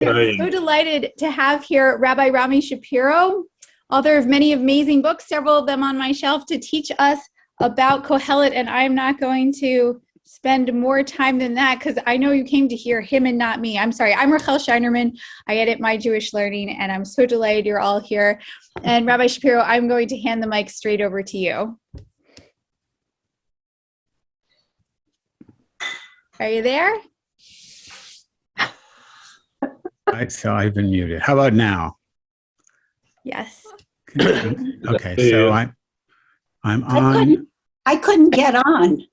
I'm so delighted to have here Rabbi Rami Shapiro, author of many amazing books, several of them on my shelf, to teach us about Kohelet. And I'm not going to spend more time than that because I know you came to hear him and not me. I'm sorry. I'm Rachel Scheinerman. I edit My Jewish Learning, and I'm so delighted you're all here. And Rabbi Shapiro, I'm going to hand the mic straight over to you. Are you there? So I've been muted. How about now? Yes. Okay, so I'm on. I couldn't get on.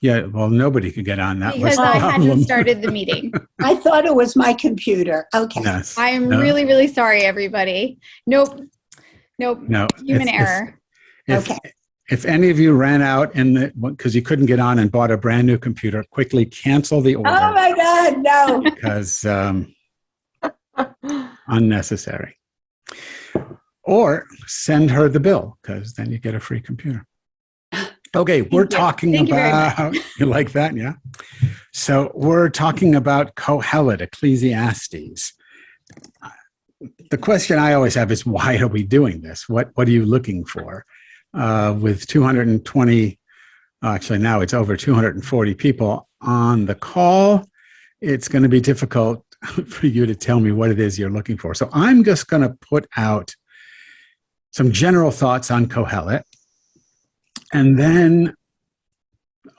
Yeah, well, nobody could get on. That was because the I problem. hadn't started the meeting. I thought it was my computer. Okay. Yes. I'm really, really sorry, everybody. Nope. No, Human error. Okay. If any of you ran out because you couldn't get on and bought a brand new computer, quickly cancel the order. Oh my God, no. Because unnecessary. Or send her the bill, because then you get a free computer. Okay, we're talking about, you like that, yeah? So we're talking about Kohelet, Ecclesiastes. The question I always have is, why are we doing this? What are you looking for? With 220, actually now it's over 240 people on the call, it's going to be difficult for you to tell me what it is you're looking for. So I'm just going to put out some general thoughts on Kohelet and then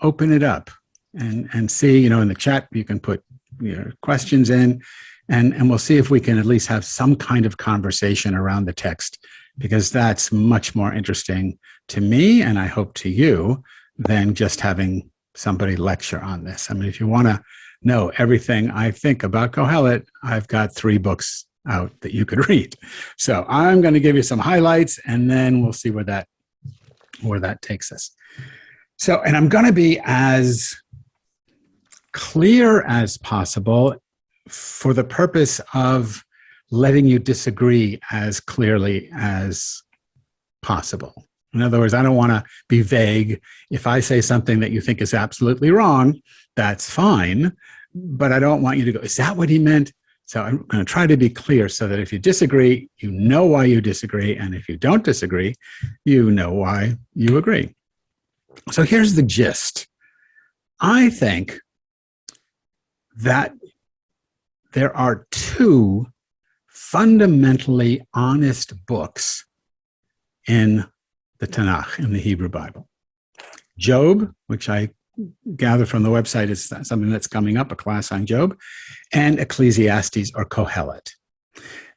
open it up and see, in the chat, you can put your questions in and we'll see if we can at least have some kind of conversation around the text, because that's much more interesting to me, and I hope to you, than just having somebody lecture on this. I mean, if you want to know everything I think about Kohelet, I've got 3 books out that you could read. So I'm going to give you some highlights, and then we'll see where that takes us. So, and I'm going to be as clear as possible for the purpose of letting you disagree as clearly as possible. In other words, I don't want to be vague. If I say something that you think is absolutely wrong, that's fine, but I don't want you to go, is that what he meant? So I'm going to try to be clear so that if you disagree, you know why you disagree, and if you don't disagree, you know why you agree. So here's the gist. I think that there are 2 fundamentally honest books in the Tanakh, in the Hebrew Bible. Job, which I gather from the website is something that's coming up, a class on Job, and Ecclesiastes or Kohelet.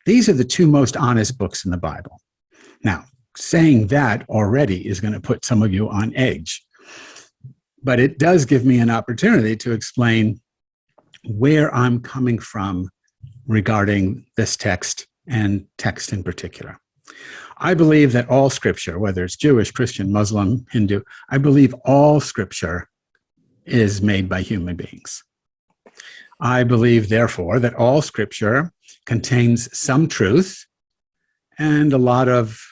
These are the 2 most honest books in the Bible. Now, saying that already is going to put some of you on edge, but it does give me an opportunity to explain where I'm coming from regarding this text and text in particular. I believe that all scripture, whether it's Jewish, Christian, Muslim, Hindu, I believe all scripture is made by human beings. I believe, therefore, that all scripture contains some truth and a lot of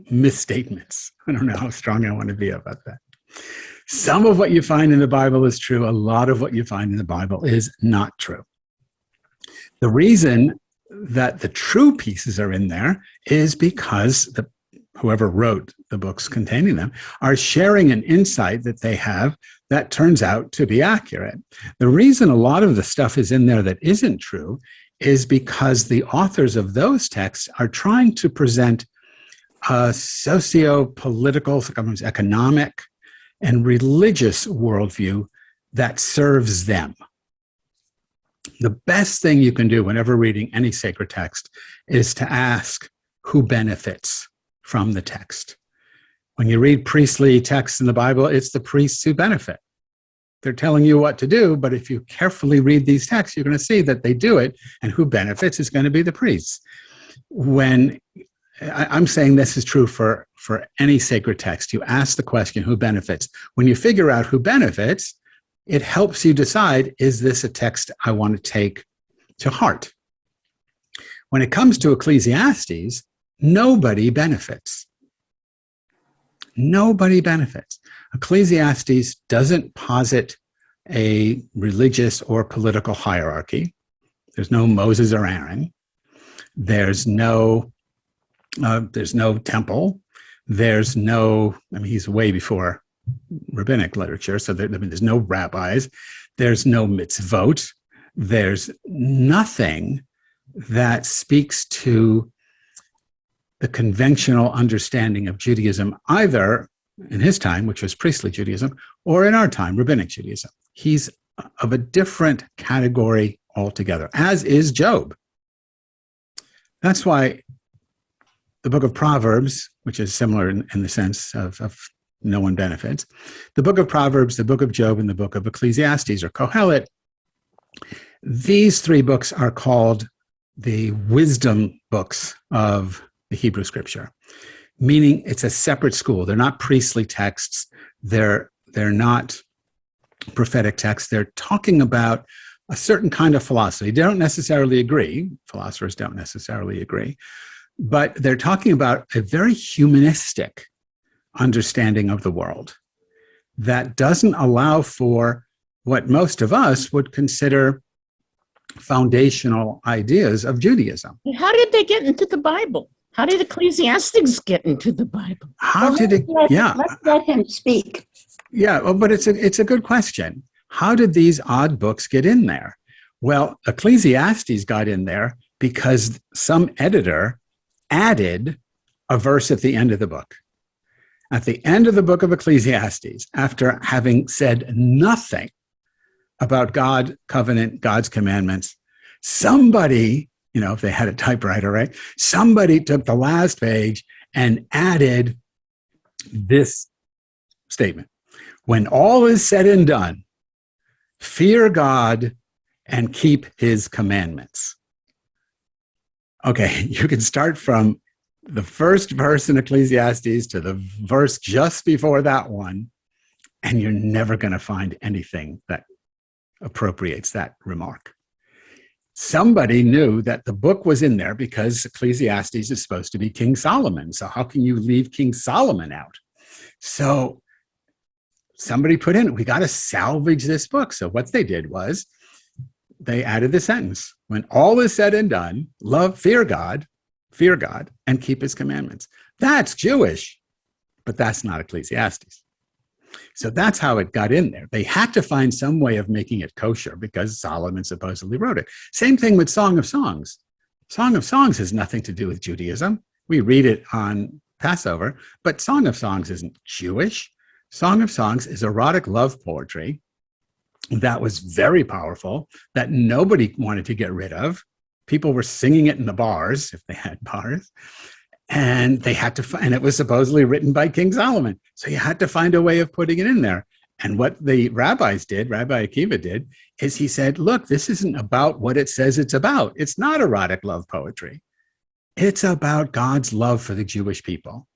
misstatements. I don't know how strong I want to be about that. Some of what you find in the Bible is true. A lot of what you find in the Bible is not true. The reason that the true pieces are in there is because whoever wrote the books containing them are sharing an insight that they have that turns out to be accurate. The reason a lot of the stuff is in there that isn't true is because the authors of those texts are trying to present a socio-political, sometimes economic, and religious worldview that serves them. The best thing you can do whenever reading any sacred text is to ask who benefits from the text. When you read priestly texts in the Bible, it's the priests who benefit. They're telling you what to do, but if you carefully read these texts, you're going to see that they do it, and who benefits is going to be the priests. When I'm saying this is true for any sacred text, you ask the question, who benefits? When you figure out who benefits, it helps you decide, is this a text I want to take to heart? When it comes to Ecclesiastes, nobody benefits. Nobody benefits. Ecclesiastes doesn't posit a religious or political hierarchy. There's no Moses or Aaron. There's no temple. There's no, I mean, he's way before rabbinic literature, so there's no rabbis. There's no mitzvot. There's nothing that speaks to the conventional understanding of Judaism, either in his time, which was priestly Judaism, or in our time, rabbinic Judaism. He's of a different category altogether, as is Job. That's why the book of Proverbs, which is similar in the sense of no one benefits, the book of Proverbs, the book of Job, and the book of Ecclesiastes or Kohelet, these three books are called the wisdom books of the Hebrew scripture, meaning it's a separate school. They're not priestly texts. They're not prophetic texts. They're talking about a certain kind of philosophy. They don't necessarily agree. Philosophers don't necessarily agree. But they're talking about a very humanistic understanding of the world that doesn't allow for what most of us would consider foundational ideas of Judaism. How did they get into the Bible? How did Ecclesiastes get into the Bible? Let's let him speak. Yeah, well, but it's a good question. How did these odd books get in there? Well, Ecclesiastes got in there because some editor added a verse at the end of the book. At the end of the book of Ecclesiastes, after having said nothing about God, covenant, God's commandments, somebody, if they had a typewriter, right? Somebody took the last page and added this statement. When all is said and done, fear God and keep his commandments. Okay, you can start from the first verse in Ecclesiastes to the verse just before that one, and you're never going to find anything that appropriates that remark. Somebody knew that the book was in there because Ecclesiastes is supposed to be King Solomon. So how can you leave King Solomon out? So somebody put in, we got to salvage this book. So what they did was they added the sentence, when all is said and done, fear God, and keep his commandments. That's Jewish, but that's not Ecclesiastes. So that's how it got in there. They had to find some way of making it kosher because Solomon supposedly wrote it. Same thing with Song of Songs. Song of Songs has nothing to do with Judaism. We read it on Passover, but Song of Songs isn't Jewish. Song of Songs is erotic love poetry that was very powerful, that nobody wanted to get rid of. People were singing it in the bars, if they had bars. And they had to, and it was supposedly written by King Solomon. So you had to find a way of putting it in there. And what the rabbis did, Rabbi Akiva did, is he said, look, this isn't about what it says it's about. It's not erotic love poetry. It's about God's love for the Jewish people.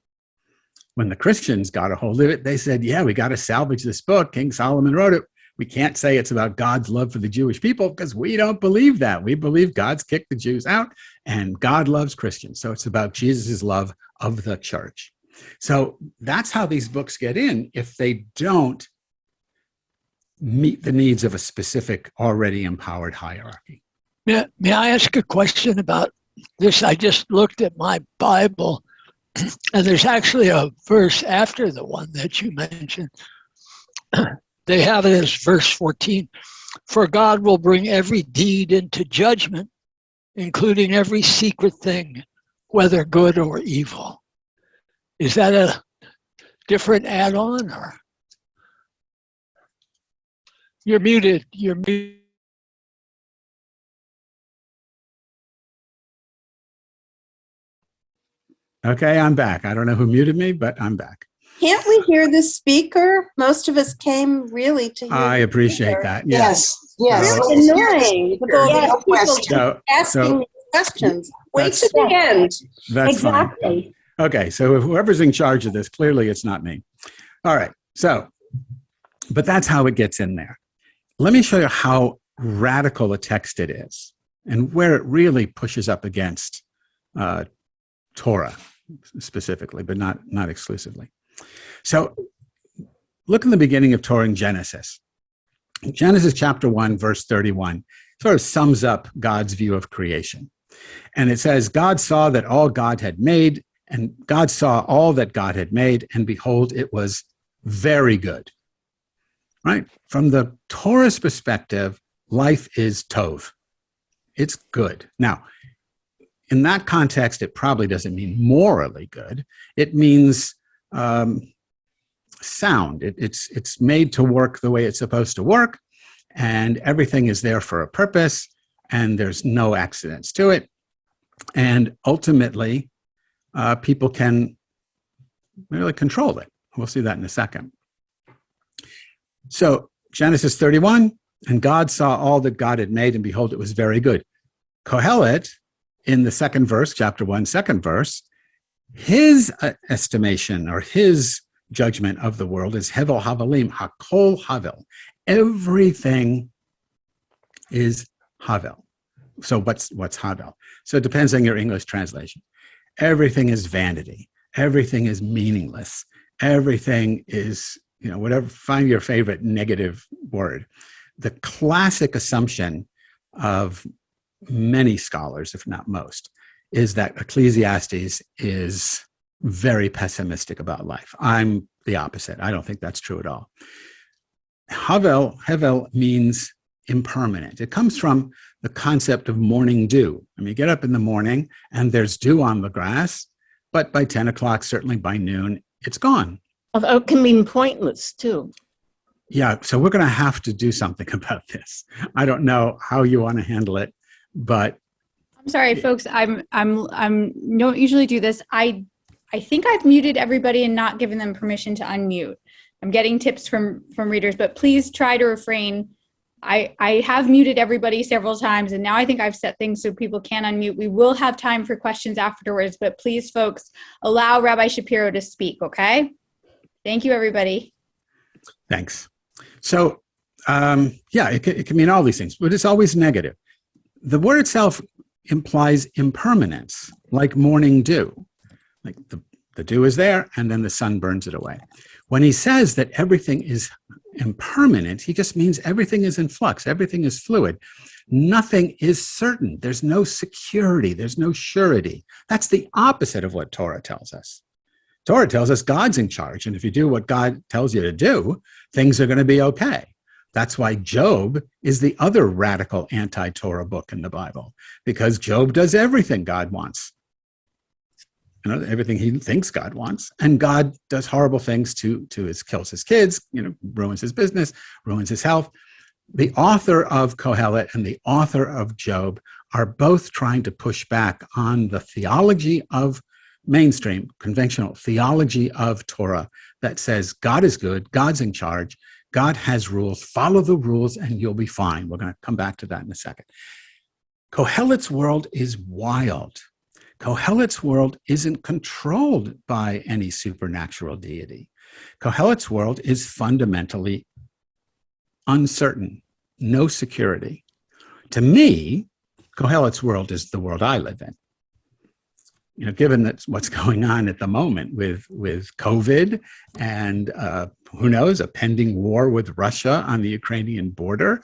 When the Christians got a hold of it, they said, yeah, we got to salvage this book. King Solomon wrote it. We can't say it's about God's love for the Jewish people because we don't believe that. We believe God's kicked the Jews out and God loves Christians. So it's about Jesus' love of the church. So that's how these books get in if they don't meet the needs of a specific already empowered hierarchy. May I ask a question about this? I just looked at my Bible and there's actually a verse after the one that you mentioned. They have it as verse 14. For God will bring every deed into judgment, including every secret thing, whether good or evil. Is that a different add-on or? You're muted. You're muted. Okay, I'm back. I don't know who muted me, but I'm back. Can't we hear the speaker? Most of us came really to hear. I appreciate that. Yes. Yes. So- It's annoying with all Yes, these people So- asking me questions. Wait That's- to the end. That's fine. Exactly. Okay, so whoever's in charge of this, clearly it's not me. All right, so, but that's how it gets in there. Let me show you how radical a text it is and where it really pushes up against Torah specifically, but not exclusively. So look in the beginning of Torah in Genesis. Genesis chapter 1, verse 31 sort of sums up God's view of creation. And it says, God saw that all God had made, and God saw all that God had made, and behold, it was very good. Right? From the Torah's perspective, life is tov. It's good. Now, in that context, it probably doesn't mean morally good. It means sound. It's made to work the way it's supposed to work, and everything is there for a purpose, and there's no accidents to it. And ultimately, people can really control it. We'll see that in a second. So Genesis 31, and God saw all that God had made, and behold, it was very good. Kohelet, in the second verse, chapter 1, second verse, his estimation or his judgment of the world is Havel Havelim, Hakol Havel. Everything is Havel. So what's Havel? So it depends on your English translation. Everything is vanity. Everything is meaningless. Everything is, whatever, find your favorite negative word. The classic assumption of many scholars, if not most, is that Ecclesiastes is very pessimistic about life. I'm the opposite. I don't think that's true at all. Havel means impermanent. It comes from the concept of morning dew. You get up in the morning and there's dew on the grass, but by 10 o'clock, certainly by noon, it's gone. Although it can mean pointless too. Yeah, so we're going to have to do something about this. I don't know how you want to handle it, but I'm sorry, folks. I'm don't usually do this. I think I've muted everybody and not given them permission to unmute. I'm getting tips from readers, but please try to refrain. I have muted everybody several times, and now I think I've set things so people can unmute. We will have time for questions afterwards, but please, folks, allow Rabbi Shapiro to speak, okay? Thank you, everybody. Thanks. So, it can mean all these things, but it's always negative. The word itself implies impermanence, like morning dew. Like the dew is there, and then the sun burns it away. When he says that everything is impermanent, he just means everything is in flux, everything is fluid. Nothing is certain. There's no security. There's no surety. That's the opposite of what Torah tells us. Torah tells us God's in charge, and if you do what God tells you to do, things are going to be okay. That's why Job is the other radical anti-Torah book in the Bible, because Job does everything God wants. Everything he thinks God wants, and God does horrible things kills his kids, ruins his business, ruins his health. The author of Kohelet and the author of Job are both trying to push back on the theology of mainstream, conventional theology of Torah that says God is good, God's in charge, God has rules, follow the rules and you'll be fine. We're going to come back to that in a second. Kohelet's world is wild. Kohelet's world isn't controlled by any supernatural deity. Kohelet's world is fundamentally uncertain, no security. To me, Kohelet's world is the world I live in. Given that's what's going on at the moment with COVID and who knows, a pending war with Russia on the Ukrainian border,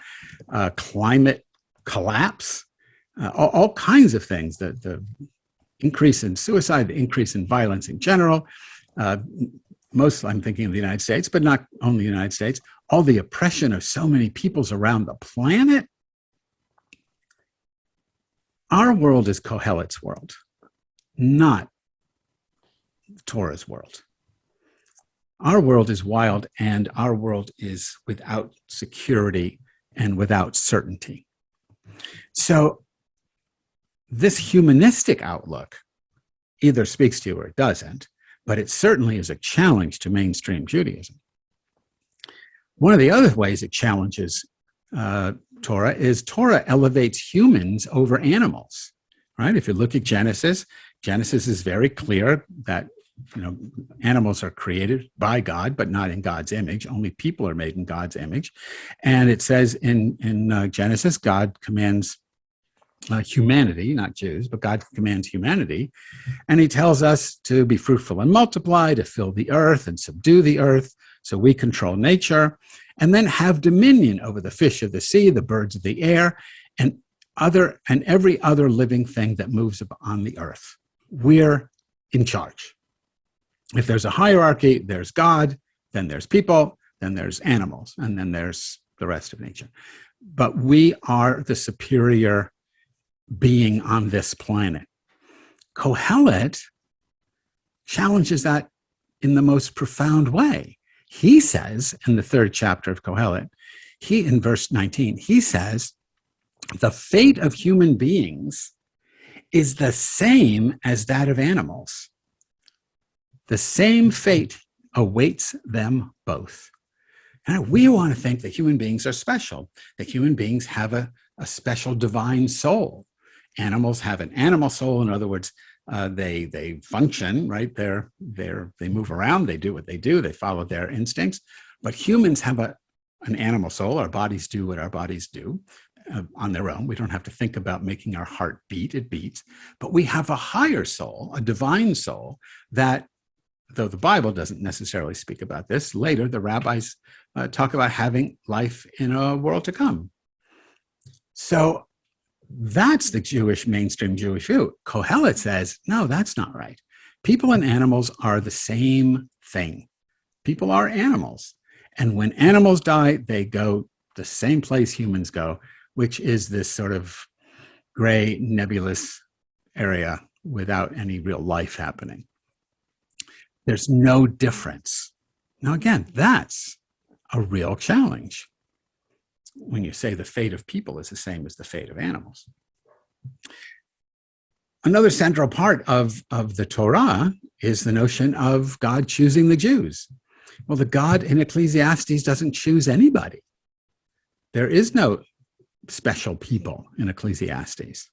climate collapse, all kinds of things, the increase in suicide, the increase in violence in general, most I'm thinking of the United States, but not only the United States, all the oppression of so many peoples around the planet. Our world is Kohelet's world, not Torah's world. Our world is wild, and our world is without security and without certainty. So this humanistic outlook either speaks to you or it doesn't, but it certainly is a challenge to mainstream Judaism. One of the other ways it challenges Torah is Torah elevates humans over animals, right? If you look at Genesis is very clear that animals are created by God, but not in God's image. Only people are made in God's image. And it says in Genesis, God commands humanity, not Jews, but God commands humanity. And he tells us to be fruitful and multiply, to fill the earth and subdue the earth. So we control nature. and then have dominion over the fish of the sea, the birds of the air, and every other living thing that moves on the earth. We're in charge. If there's a hierarchy, there's God, then there's people, then there's animals, and then there's the rest of nature. But we are the superior being on this planet. Kohelet challenges that in the most profound way. He says in the 3rd chapter of Kohelet, in verse 19, he says, the fate of human beings is the same as that of animals. The same fate awaits them both. And we want to think that human beings are special, that human beings have a special divine soul. Animals have an animal soul. In other words, they function, right? They move around, they do what they do, they follow their instincts. But humans have an animal soul. Our bodies do what our bodies do on their own. We don't have to think about making our heart beat, it beats. But we have a higher soul, a divine soul, that, though the Bible doesn't necessarily speak about this, later the rabbis talk about having life in a world to come. So that's the mainstream Jewish view. Kohelet says, no, that's not right. People and animals are the same thing. People are animals. And when animals die, they go the same place humans go, which is this sort of gray, nebulous area without any real life happening. There's no difference. Now, again, that's a real challenge when you say the fate of people is the same as the fate of animals. Another central part of the Torah is the notion of God choosing the Jews. Well, the God in Ecclesiastes doesn't choose anybody. There is no special people in Ecclesiastes.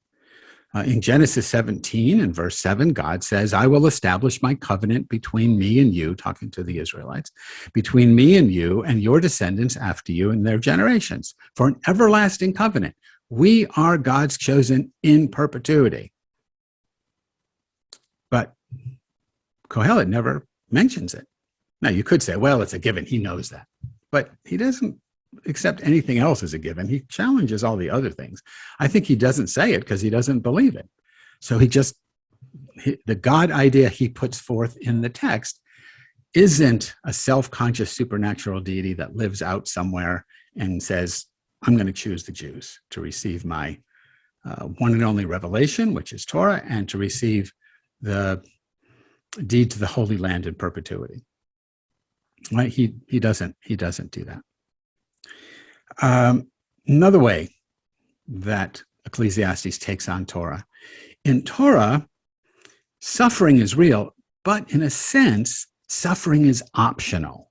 In Genesis 17 and verse 7, God says, I will establish my covenant between me and you, talking to the Israelites, between me and you and your descendants after you and their generations, for an everlasting covenant. We are God's chosen in perpetuity. But Kohelet never mentions it. Now, you could say, well, it's a given. He knows that. But he doesn't accept anything else as a given. He challenges all the other things. I think he doesn't say it because he doesn't believe it. So the God idea he puts forth in the text isn't a self-conscious supernatural deity that lives out somewhere and says, I'm going to choose the Jews to receive my one and only revelation, which is Torah, and to receive the deed to the Holy Land in perpetuity. Right? He doesn't do that. Another way that Ecclesiastes takes on Torah. In Torah, suffering is real, but in a sense, suffering is optional.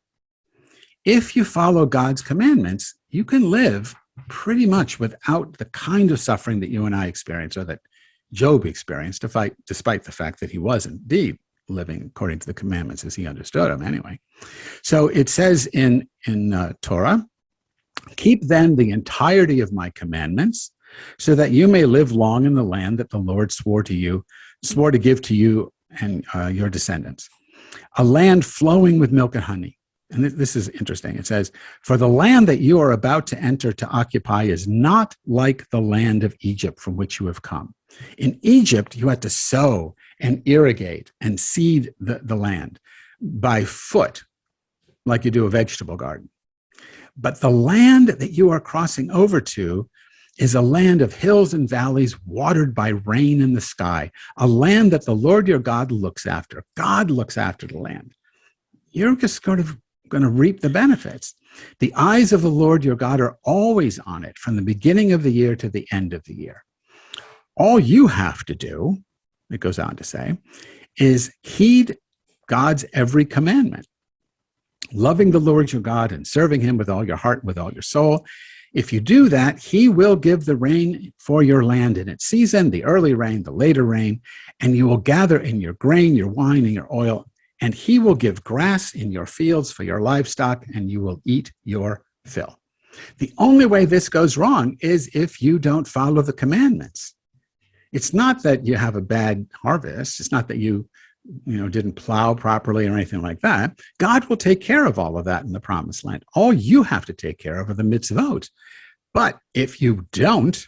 If you follow God's commandments, you can live pretty much without the kind of suffering that you and I experience, or that Job experienced, despite the fact that he was indeed living according to the commandments as he understood them anyway. So it says in Torah, keep then the entirety of my commandments, so that you may live long in the land that the Lord swore to give to you and your descendants, a land flowing with milk and honey. And this is interesting. It says, for the land that you are about to enter to occupy is not like the land of Egypt from which you have come. In Egypt, you had to sow and irrigate and seed the land by foot, like you do a vegetable garden. But the land that you are crossing over to is a land of hills and valleys watered by rain in the sky, a land that the Lord your God looks after. God looks after the land. You're just going to reap the benefits. The eyes of the Lord your God are always on it, from the beginning of the year to the end of the year. All you have to do, it goes on to say, is heed God's every commandment, loving the Lord your God and serving him with all your heart, with all your soul. If you do that, he will give the rain for your land in its season, the early rain, the later rain, and you will gather in your grain, your wine, and your oil, and he will give grass in your fields for your livestock, and you will eat your fill. The only way this goes wrong is if you don't follow the commandments. It's not that you have a bad harvest. It's not that you didn't plow properly or anything like that, God will take care of all of that in the promised land. All you have to take care of are the mitzvot. But if you don't,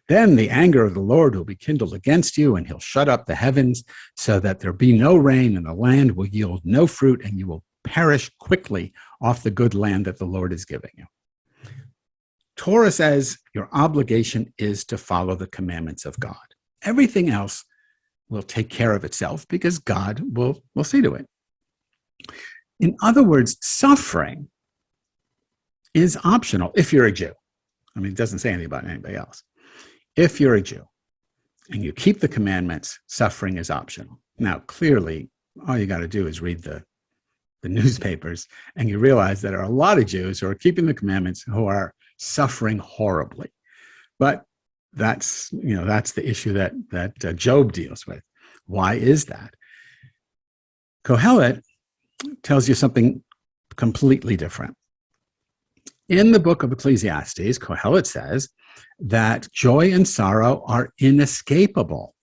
then the anger of the Lord will be kindled against you, and he'll shut up the heavens so that there be no rain, and the land will yield no fruit, and you will perish quickly off the good land that the Lord is giving you. Torah says your obligation is to follow the commandments of God. Everything else will take care of itself because God will see to it. In other words, suffering is optional if you're a Jew. I mean, it doesn't say anything about anybody else. If you're a Jew and you keep the commandments, suffering is optional. Now, clearly, all you got to do is read the newspapers, and you realize that there are a lot of Jews who are keeping the commandments who are suffering horribly. But that's the issue that Job deals with. Why is that? Kohelet tells you something completely different. In the book of Ecclesiastes, Kohelet says that joy and sorrow are inescapable.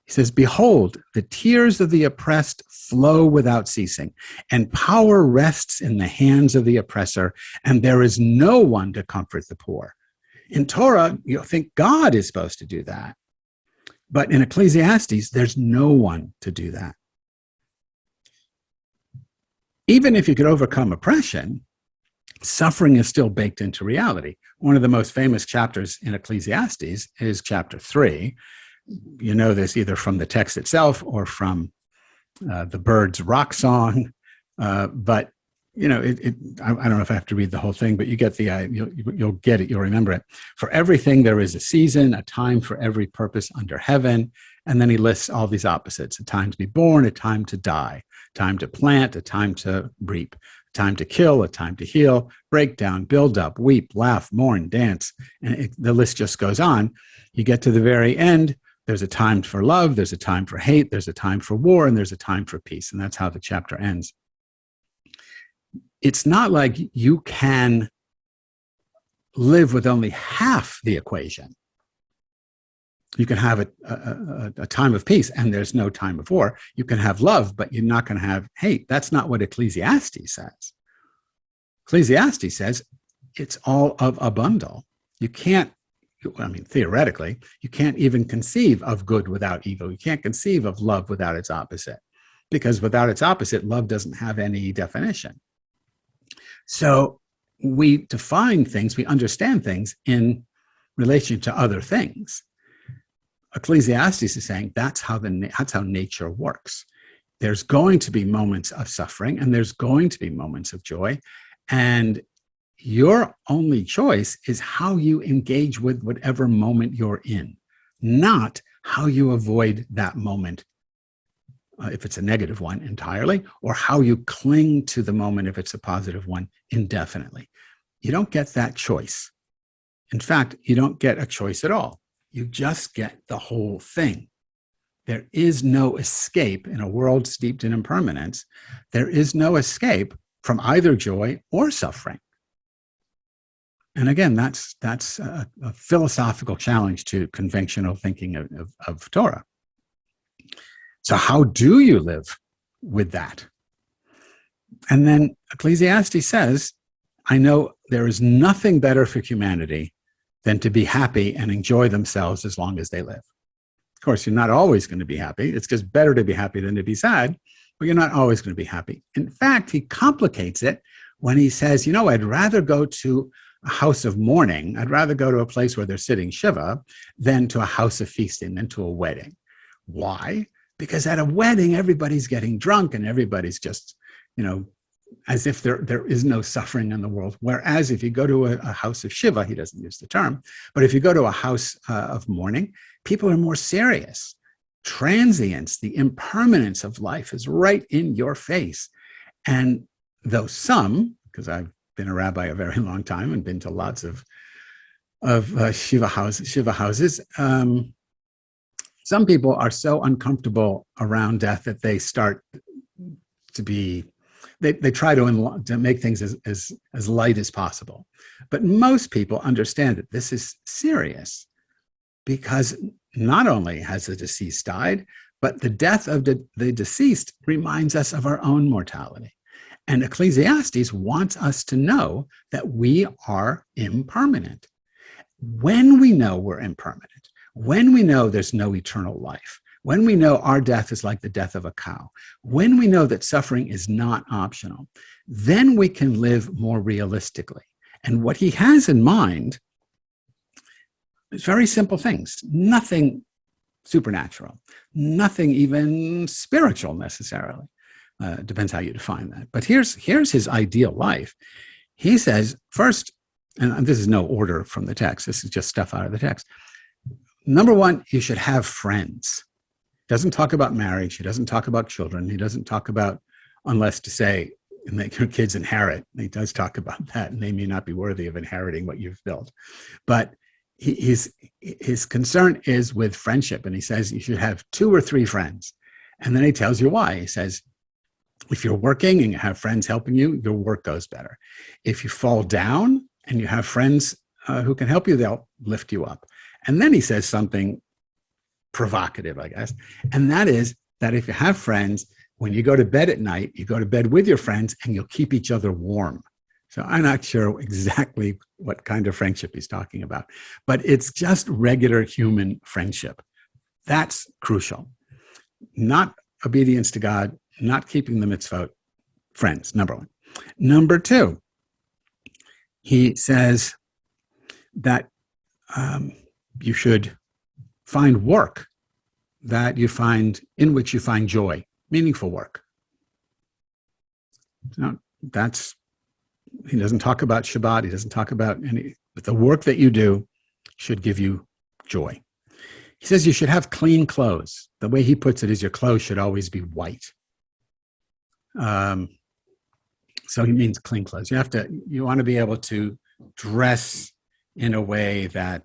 He says, behold, the tears of the oppressed flow without ceasing, and power rests in the hands of the oppressor, and there is no one to comfort the poor. In Torah, you think God is supposed to do that. But in Ecclesiastes, there's no one to do that. Even if you could overcome oppression, suffering is still baked into reality. One of the most famous chapters in Ecclesiastes is chapter 3. You know this either from the text itself or from the Birds' rock song. But I don't know if I have to read the whole thing, but you get you'll get it, you'll remember it. For everything there is a season, a time for every purpose under heaven. And then he lists all these opposites: a time to be born, a time to die, time to plant, a time to reap, a time to kill, a time to heal, break down, build up, weep, laugh, mourn, dance. And the list just goes on. You get to the very end. There's a time for love, there's a time for hate, there's a time for war, and there's a time for peace. And that's how the chapter ends. It's not like you can live with only half the equation. You can have a time of peace and there's no time of war. You can have love, but you're not going to have hate. That's not what Ecclesiastes says. Ecclesiastes says it's all of a bundle. You can't, theoretically, you can't even conceive of good without evil. You can't conceive of love without its opposite, because without its opposite, love doesn't have any definition. So we define things, we understand things in relation to other things. Ecclesiastes is saying that's how nature works. There's going to be moments of suffering and there's going to be moments of joy. And your only choice is how you engage with whatever moment you're in, not how you avoid that moment, if it's a negative one, entirely, or how you cling to the moment if it's a positive one indefinitely. You don't get that choice. In fact, you don't get a choice at all. You just get the whole thing. There is no escape in a world steeped in impermanence. There is no escape from either joy or suffering. And again, that's a philosophical challenge to conventional thinking of Torah. So how do you live with that? And then Ecclesiastes says, I know there is nothing better for humanity than to be happy and enjoy themselves as long as they live. Of course, you're not always going to be happy. It's just better to be happy than to be sad, but you're not always going to be happy. In fact, he complicates it when he says, I'd rather go to a house of mourning. I'd rather go to a place where they're sitting Shiva than to a house of feasting, than to a wedding. Why? Because at a wedding, everybody's getting drunk and everybody's just, as if there is no suffering in the world. Whereas if you go to a house of Shiva, he doesn't use the term, but if you go to a house of mourning, people are more serious. Transience, the impermanence of life is right in your face. And though some, because I've been a rabbi a very long time and been to lots of Shiva houses, some people are so uncomfortable around death that they start to be, they try to make things as light as possible. But most people understand that this is serious, because not only has the deceased died, But the death of the deceased reminds us of our own mortality. And Ecclesiastes wants us to know that we are impermanent. When we know we're impermanent, when we know there's no eternal life, when we know our death is like the death of a cow, when we know that suffering is not optional, then we can live more realistically. And what he has in mind is very simple things, nothing supernatural, nothing even spiritual necessarily. Depends how you define that. But here's his ideal life. He says, first, and this is no order from the text, this is just stuff out of the text. Number one, you should have friends. He doesn't talk about marriage. He doesn't talk about children. He doesn't talk about, unless to say, make your kids inherit. He does talk about that, and they may not be worthy of inheriting what you've built. But his concern is with friendship, and he says you should have 2 or 3 friends. And then he tells you why. He says, if you're working and you have friends helping you, your work goes better. If you fall down and you have friends who can help you, they'll lift you up. And then he says something provocative, I guess, and that is that if you have friends, when you go to bed at night, you go to bed with your friends and you'll keep each other warm. So I'm not sure exactly what kind of friendship he's talking about, but it's just regular human friendship. That's crucial. Not obedience to God, not keeping the mitzvot, friends, number one. Number two, he says that you should find work in which you find joy, meaningful work. Now, he doesn't talk about Shabbat. He doesn't talk about but the work that you do should give you joy. He says you should have clean clothes. The way he puts it is your clothes should always be white. So he means clean clothes. You want to be able to dress in a way that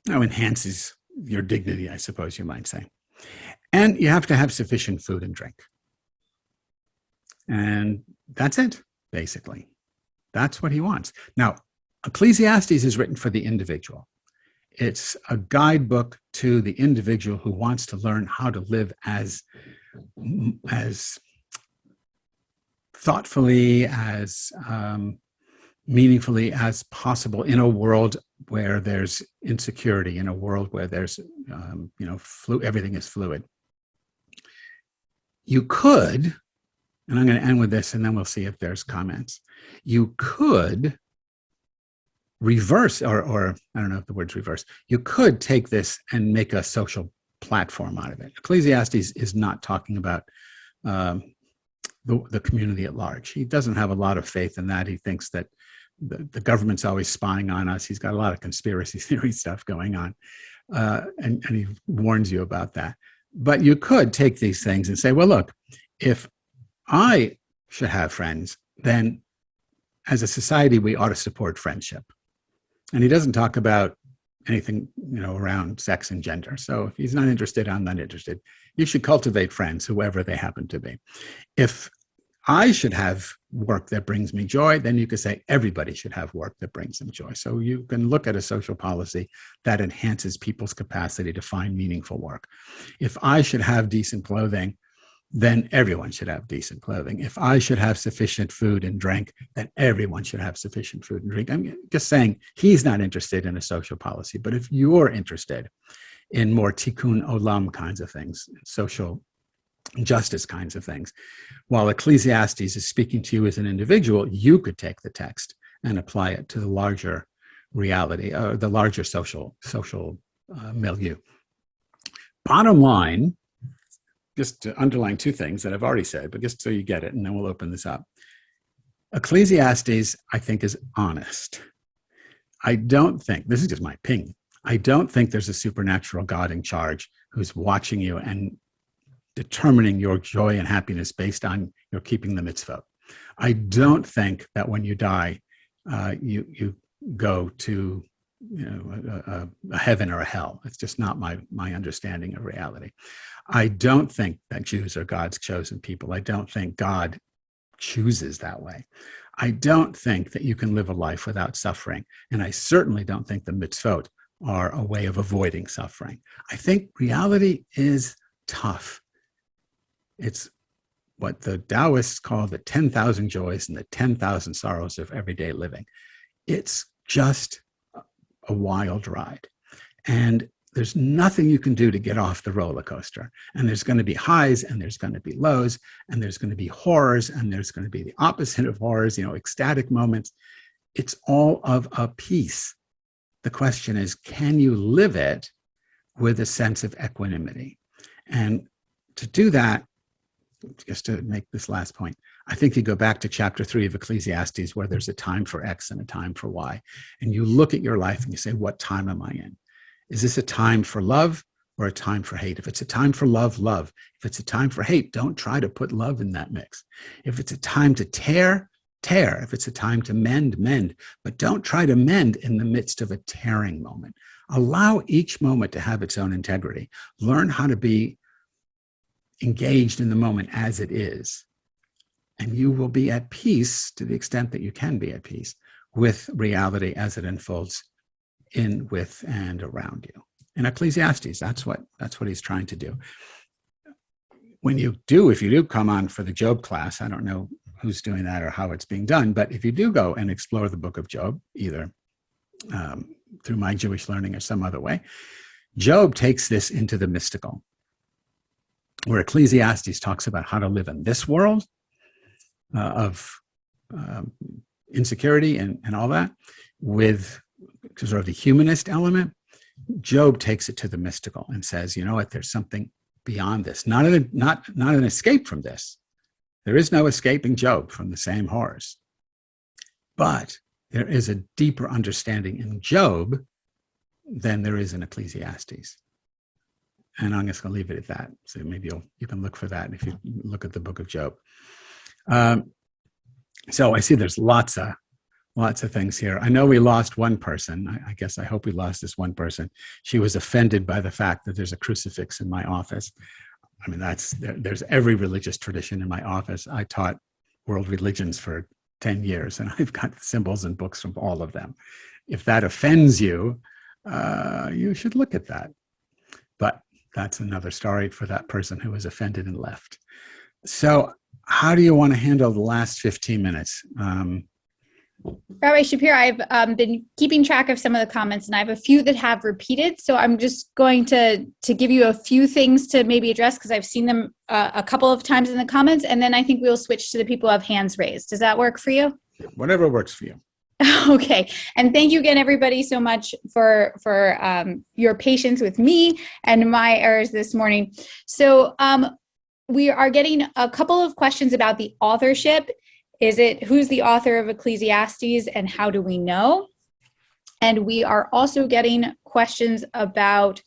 enhances your dignity, I suppose you might say. And you have to have sufficient food and drink. And that's it, basically. That's what he wants. Now, Ecclesiastes is written for the individual. It's a guidebook to the individual who wants to learn how to live as thoughtfully, as meaningfully as possible in a world where there's insecurity, in a world where there's, everything is fluid. You could, and I'm going to end with this and then we'll see if there's comments. You could reverse, or I don't know if the word's reverse. You could take this and make a social platform out of it. Ecclesiastes is not talking about the community at large. He doesn't have a lot of faith in that. He thinks that the government's always spying on us. He's got a lot of conspiracy theory stuff going on. And he warns you about that. But you could take these things and say, well, look, if I should have friends, then as a society, we ought to support friendship. And he doesn't talk about anything, around sex and gender. So if he's not interested, I'm not interested. You should cultivate friends, whoever they happen to be. If I should have work that brings me joy, then you could say everybody should have work that brings them joy. So you can look at a social policy that enhances people's capacity to find meaningful work. If I should have decent clothing, then everyone should have decent clothing. If I should have sufficient food and drink, then everyone should have sufficient food and drink. I'm just saying he's not interested in a social policy, but if you're interested in more tikkun olam kinds of things, social justice kinds of things, while Ecclesiastes is speaking to you as an individual, you could take the text and apply it to the larger reality, or the larger social milieu. Bottom line, just to underline 2 things that I've already said, but just so you get it, and then we'll open this up. Ecclesiastes, I think, is honest. I don't think, this is just my opinion, I don't think there's a supernatural God in charge who's watching you and determining your joy and happiness based on your keeping the mitzvot. I don't think that when you die, you go to a heaven or a hell. It's just not my understanding of reality. I don't think that Jews are God's chosen people. I don't think God chooses that way. I don't think that you can live a life without suffering. And I certainly don't think the mitzvot are a way of avoiding suffering. I think reality is tough. It's what the Taoists call the 10,000 joys and the 10,000 sorrows of everyday living. It's just a wild ride. And there's nothing you can do to get off the roller coaster. And there's going to be highs and there's going to be lows and there's going to be horrors and there's going to be the opposite of horrors, ecstatic moments. It's all of a piece. The question is, can you live it with a sense of equanimity? And to do that, just to make this last point, I think you go back to chapter 3 of Ecclesiastes, where there's a time for X and a time for Y. And you look at your life and you say, what time am I in? Is this a time for love or a time for hate? If it's a time for love, love. If it's a time for hate, don't try to put love in that mix. If it's a time to tear, tear. If it's a time to mend, mend. But don't try to mend in the midst of a tearing moment. Allow each moment to have its own integrity. Learn how to be engaged in the moment as it is. And you will be at peace to the extent that you can be at peace with reality as it unfolds in, with, and around you. In Ecclesiastes, that's what he's trying to do. If you do come on for the Job class, I don't know who's doing that or how it's being done, but if you do go and explore the book of Job, either through my Jewish learning or some other way, Job takes this into the mystical, where Ecclesiastes talks about how to live in this world of insecurity and all that, with sort of the humanist element. Job takes it to the mystical and says, you know what, there's something beyond this, not an escape from this. There is no escaping Job from the same horrors. But there is a deeper understanding in Job than there is in Ecclesiastes. And I'm just going to leave it at that. So maybe you can look for that if you look at the book of Job. So I see there's lots of things here. I know we lost one person. I hope we lost this one person. She was offended by the fact that there's a crucifix in my office. I mean, there's every religious tradition in my office. I taught world religions for 10 years, and I've got symbols and books from all of them. If that offends you, you should look at that. But that's another story for that person who was offended and left. So how do you want to handle the last 15 minutes? Rabbi Shapiro, I've been keeping track of some of the comments, and I have a few that have repeated. So I'm just going to give you a few things to maybe address, because I've seen them a couple of times in the comments, and then I think we'll switch to the people who have hands raised. Does that work for you? Whatever works for you. Okay. And thank you again, everybody, so much for your patience with me and my errors this morning. So we are getting a couple of questions about the authorship. Who's the author of Ecclesiastes and how do we know? And we are also getting questions about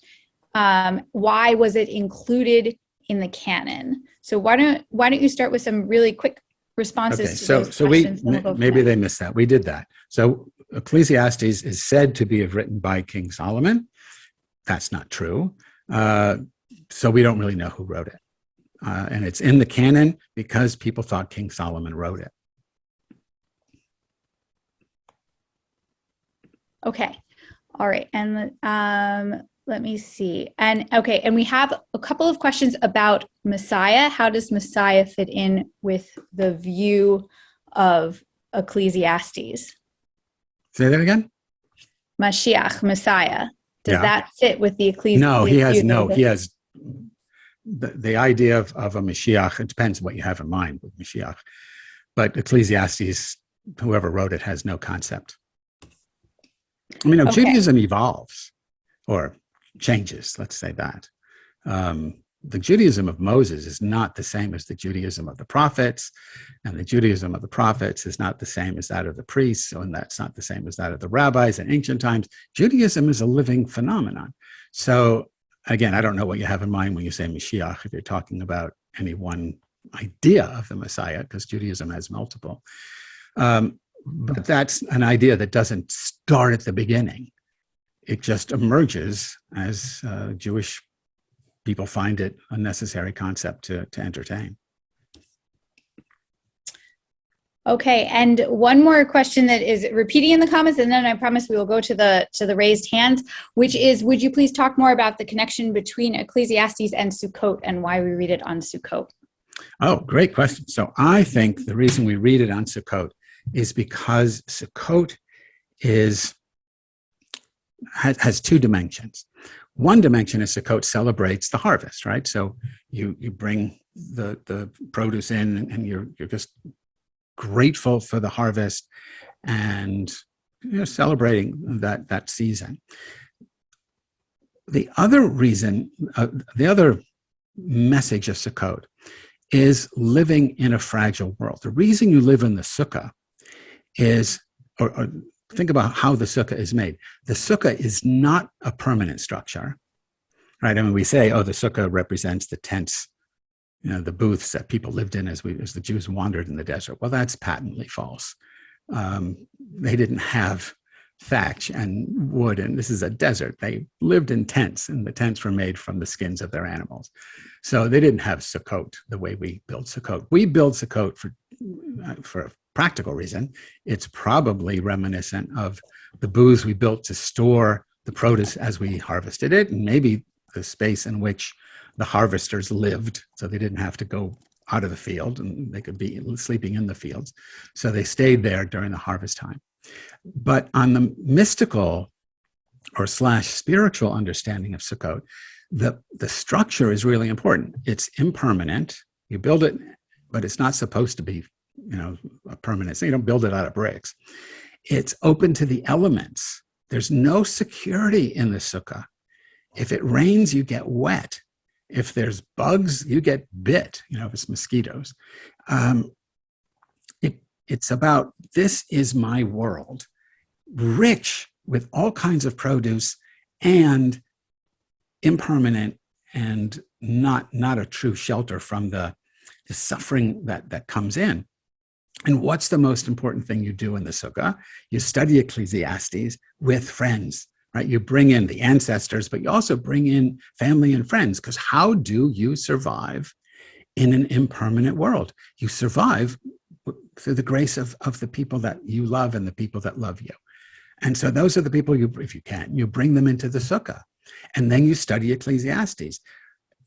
why was it included in the canon? So why don't you start with some really quick responses to those questions? Maybe they missed that. We did that. So Ecclesiastes is said to be written by King Solomon. That's not true. So we don't really know who wrote it. And it's in the canon because people thought King Solomon wrote it. Okay. All right. And let me see. And okay. And we have a couple of questions about Messiah. How does Messiah fit in with the view of Ecclesiastes? Say that again? Mashiach, Messiah. Does that fit with the Ecclesiastes? No, he has the idea of a Mashiach. It depends what you have in mind with Mashiach. But Ecclesiastes, whoever wrote it, has no concept. I mean, okay. Judaism evolves or changes, let's say that. The Judaism of Moses is not the same as the Judaism of the prophets, and the Judaism of the prophets is not the same as that of the priests, and that's not the same as that of the rabbis in ancient times. Judaism is a living phenomenon. So again, I don't know what you have in mind when you say Mashiach, if you're talking about any one idea of the Messiah, because Judaism has multiple. But that's an idea that doesn't start at the beginning. It just emerges as Jewish people find it a necessary concept to entertain. Okay, and one more question that is repeating in the comments, and then I promise we will go to the raised hands, which is, would you please talk more about the connection between Ecclesiastes and Sukkot and why we read it on Sukkot? Oh, great question. So I think the reason we read it on Sukkot is because Sukkot has two dimensions. One dimension is Sukkot celebrates the harvest, right? So you bring the produce in, and you're just grateful for the harvest, and celebrating that season. The other reason, the other message of Sukkot is living in a fragile world. The reason you live in the sukkah is, or think about how the sukkah is made. The sukkah is not a permanent structure, right? I mean, we say, oh, the sukkah represents the tents, the booths that people lived in as the Jews wandered in the desert. Well, that's patently false. They didn't have thatch and wood, and this is a desert. They lived in tents, and the tents were made from the skins of their animals. So they didn't have Sukkot the way we build Sukkot. We build Sukkot for a practical reason. It's probably reminiscent of the booths we built to store the produce as we harvested it, and maybe the space in which the harvesters lived, so they didn't have to go out of the field, and they could be sleeping in the fields. So they stayed there during the harvest time. But on the mystical or / spiritual understanding of Sukkot, the structure is really important. It's impermanent. You build it, but it's not supposed to be, a permanent thing. You don't build it out of bricks. It's open to the elements. There's no security in the sukkah. If it rains, you get wet. If there's bugs, you get bit, if it's mosquitoes. It's about, this is my world, rich with all kinds of produce and impermanent, and not a true shelter from the suffering that comes in. And what's the most important thing you do in the sukkah? You study Ecclesiastes with friends, right? You bring in the ancestors, but you also bring in family and friends, because how do you survive in an impermanent world? You survive through the grace of the people that you love and the people that love you. And so those are the people if you can, you bring them into the sukkah. And then you study Ecclesiastes.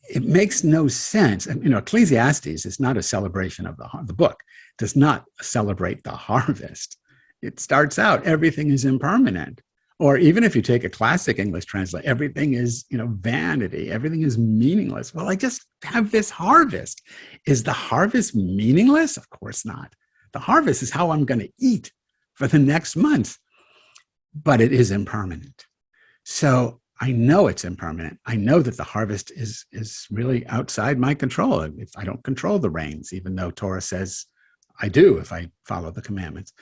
It makes no sense. Ecclesiastes is not a celebration of the book. It does not celebrate the harvest. It starts out, everything is impermanent. Or even if you take a classic English translation, everything is, vanity. Everything is meaningless. Well, I just have this harvest. Is the harvest meaningless? Of course not. The harvest is how I'm going to eat for the next month. But it is impermanent. So I know it's impermanent. I know that the harvest is really outside my control. If I don't control the rains, even though Torah says I do if I follow the commandments.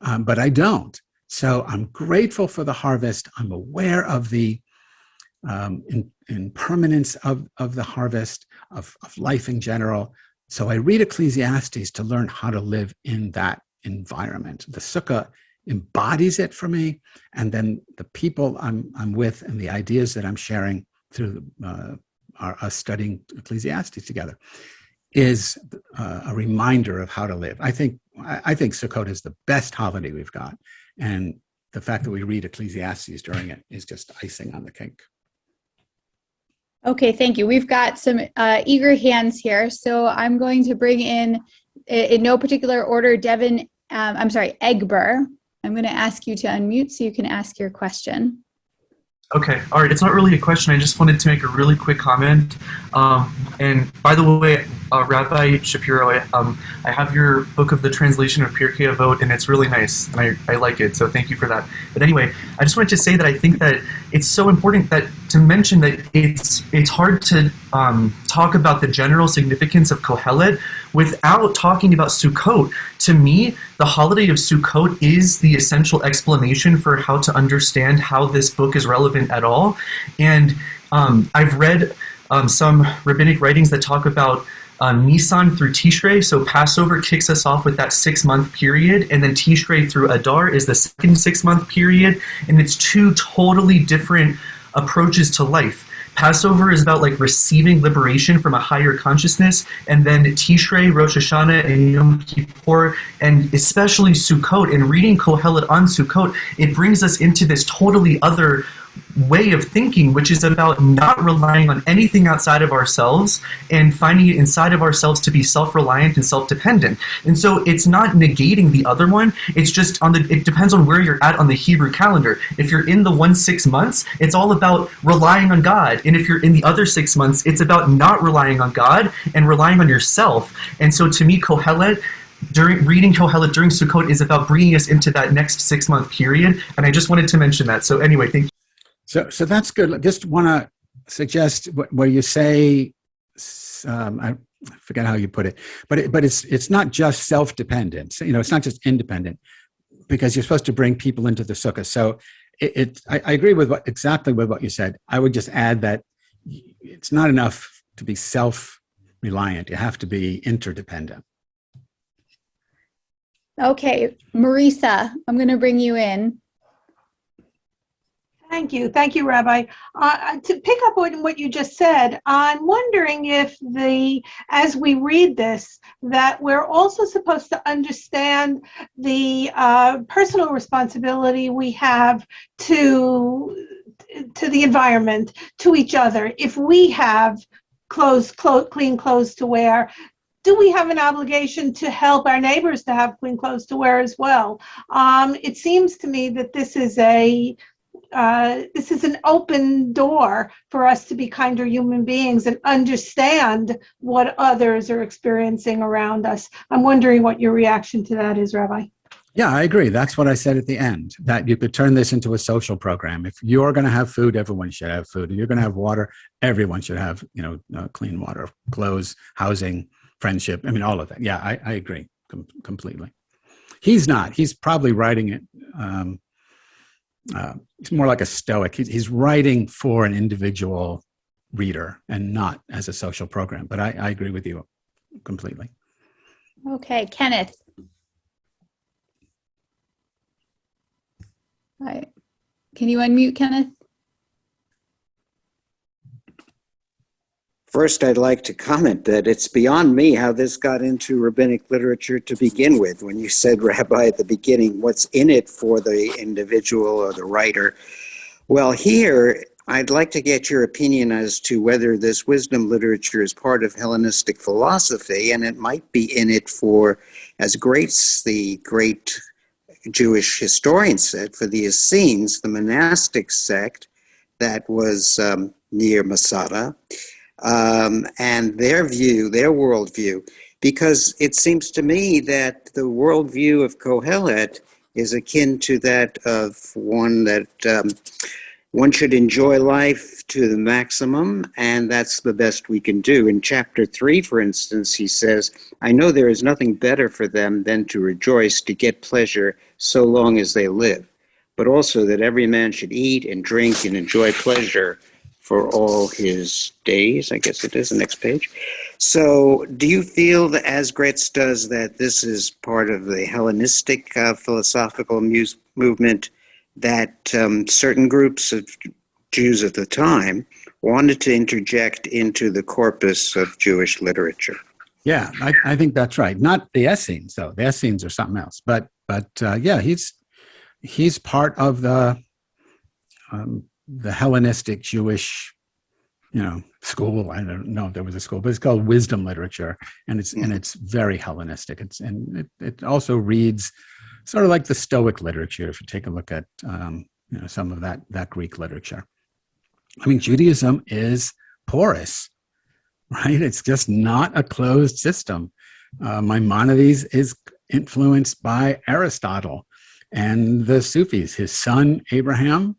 But I don't. So I'm grateful for the harvest. I'm aware of the impermanence of the harvest, of life in general. So I read Ecclesiastes to learn how to live in that environment. The sukkah embodies it for me, and then the people I'm with and the ideas that I'm sharing through us studying Ecclesiastes together is a reminder of how to live. I think Sukkot is the best holiday we've got, and the fact that we read Ecclesiastes during it is just icing on the cake. Okay, thank you. We've got some eager hands here, so I'm going to bring in no particular order, Devin. Egbert. I'm going to ask you to unmute so you can ask your question. Okay, all right. It's not really a question. I just wanted to make a really quick comment. And by the way, Rabbi Shapiro, I have your book of the translation of Pirkei Avot, and it's really nice, and I like it, so thank you for that. But anyway, I just wanted to say that I think that it's so important to mention that it's hard to talk about the general significance of Kohelet without talking about Sukkot. To me, the holiday of Sukkot is the essential explanation for how to understand how this book is relevant at all. And I've read some rabbinic writings that talk about Nisan through Tishrei. So Passover kicks us off with that 6-month period, and then Tishrei through Adar is the second 6-month period, and it's two totally different approaches to life. Passover is about like receiving liberation from a higher consciousness, and then Tishrei, Rosh Hashanah, and Yom Kippur, and especially Sukkot, and reading Kohelet on Sukkot, it brings us into this totally other way of thinking, which is about not relying on anything outside of ourselves and finding it inside of ourselves to be self-reliant and self-dependent. And so it's not negating the other one, it's just it depends on where you're at on the Hebrew calendar. If you're in the 6 months, it's all about relying on God. And if you're in the other 6 months, it's about not relying on God and relying on yourself. And so to me, Kohelet, reading Kohelet during Sukkot is about bringing us into that next 6 month period. And I just wanted to mention that. So anyway, thank you. So that's good. I just want to suggest where you say, I forget how you put it, but it's not just self-dependent. It's not just independent, because you're supposed to bring people into the sukkah. So I agree with exactly with what you said. I would just add that it's not enough to be self-reliant. You have to be interdependent. Okay, Marisa, I'm going to bring you in. Thank you, Rabbi. To pick up on what you just said, I'm wondering if as we read this, that we're also supposed to understand the personal responsibility we have to the environment, to each other. If we have clean clothes to wear, do we have an obligation to help our neighbors to have clean clothes to wear as well? It seems to me that this is an open door for us to be kinder human beings and understand what others are experiencing around us. I'm wondering what your reaction to that is, Rabbi. Yeah, I agree. That's what I said at the end, that you could turn this into a social program. If you're going to have food, everyone should have food. If you're going to have water, everyone should have, clean water, clothes, housing, friendship. I mean, all of that. Yeah, I agree completely. He's not. He's probably writing it. He's more like a Stoic. He's writing for an individual reader and not as a social program. But I agree with you completely. Okay, Kenneth. Hi. Can you unmute, Kenneth? First, I'd like to comment that it's beyond me how this got into rabbinic literature to begin with. When you said, Rabbi, at the beginning, what's in it for the individual or the writer? Well, here, I'd like to get your opinion as to whether this wisdom literature is part of Hellenistic philosophy, and it might be in it for, as Grates, the great Jewish historian, said, for the Essenes, the monastic sect that was near Masada, and their worldview, because it seems to me that the worldview of Kohelet is akin to that of one that one should enjoy life to the maximum, and that's the best we can do. In chapter 3, for instance, he says, I know there is nothing better for them than to rejoice, to get pleasure so long as they live, but also that every man should eat and drink and enjoy pleasure for all his days. I guess it is the next page. So do you feel that, as Gretz does, that this is part of the Hellenistic philosophical movement, that certain groups of Jews at the time wanted to interject into the corpus of Jewish literature? Yeah, I think that's right. Not the Essenes, though. The Essenes are something else. But yeah, he's part of the Hellenistic Jewish, school. I don't know if there was a school, but it's called wisdom literature, and it's very Hellenistic. It also reads sort of like the Stoic literature. If you take a look at some of that Greek literature, I mean, Judaism is porous, right? It's just not a closed system. Maimonides is influenced by Aristotle and the Sufis. His son Abraham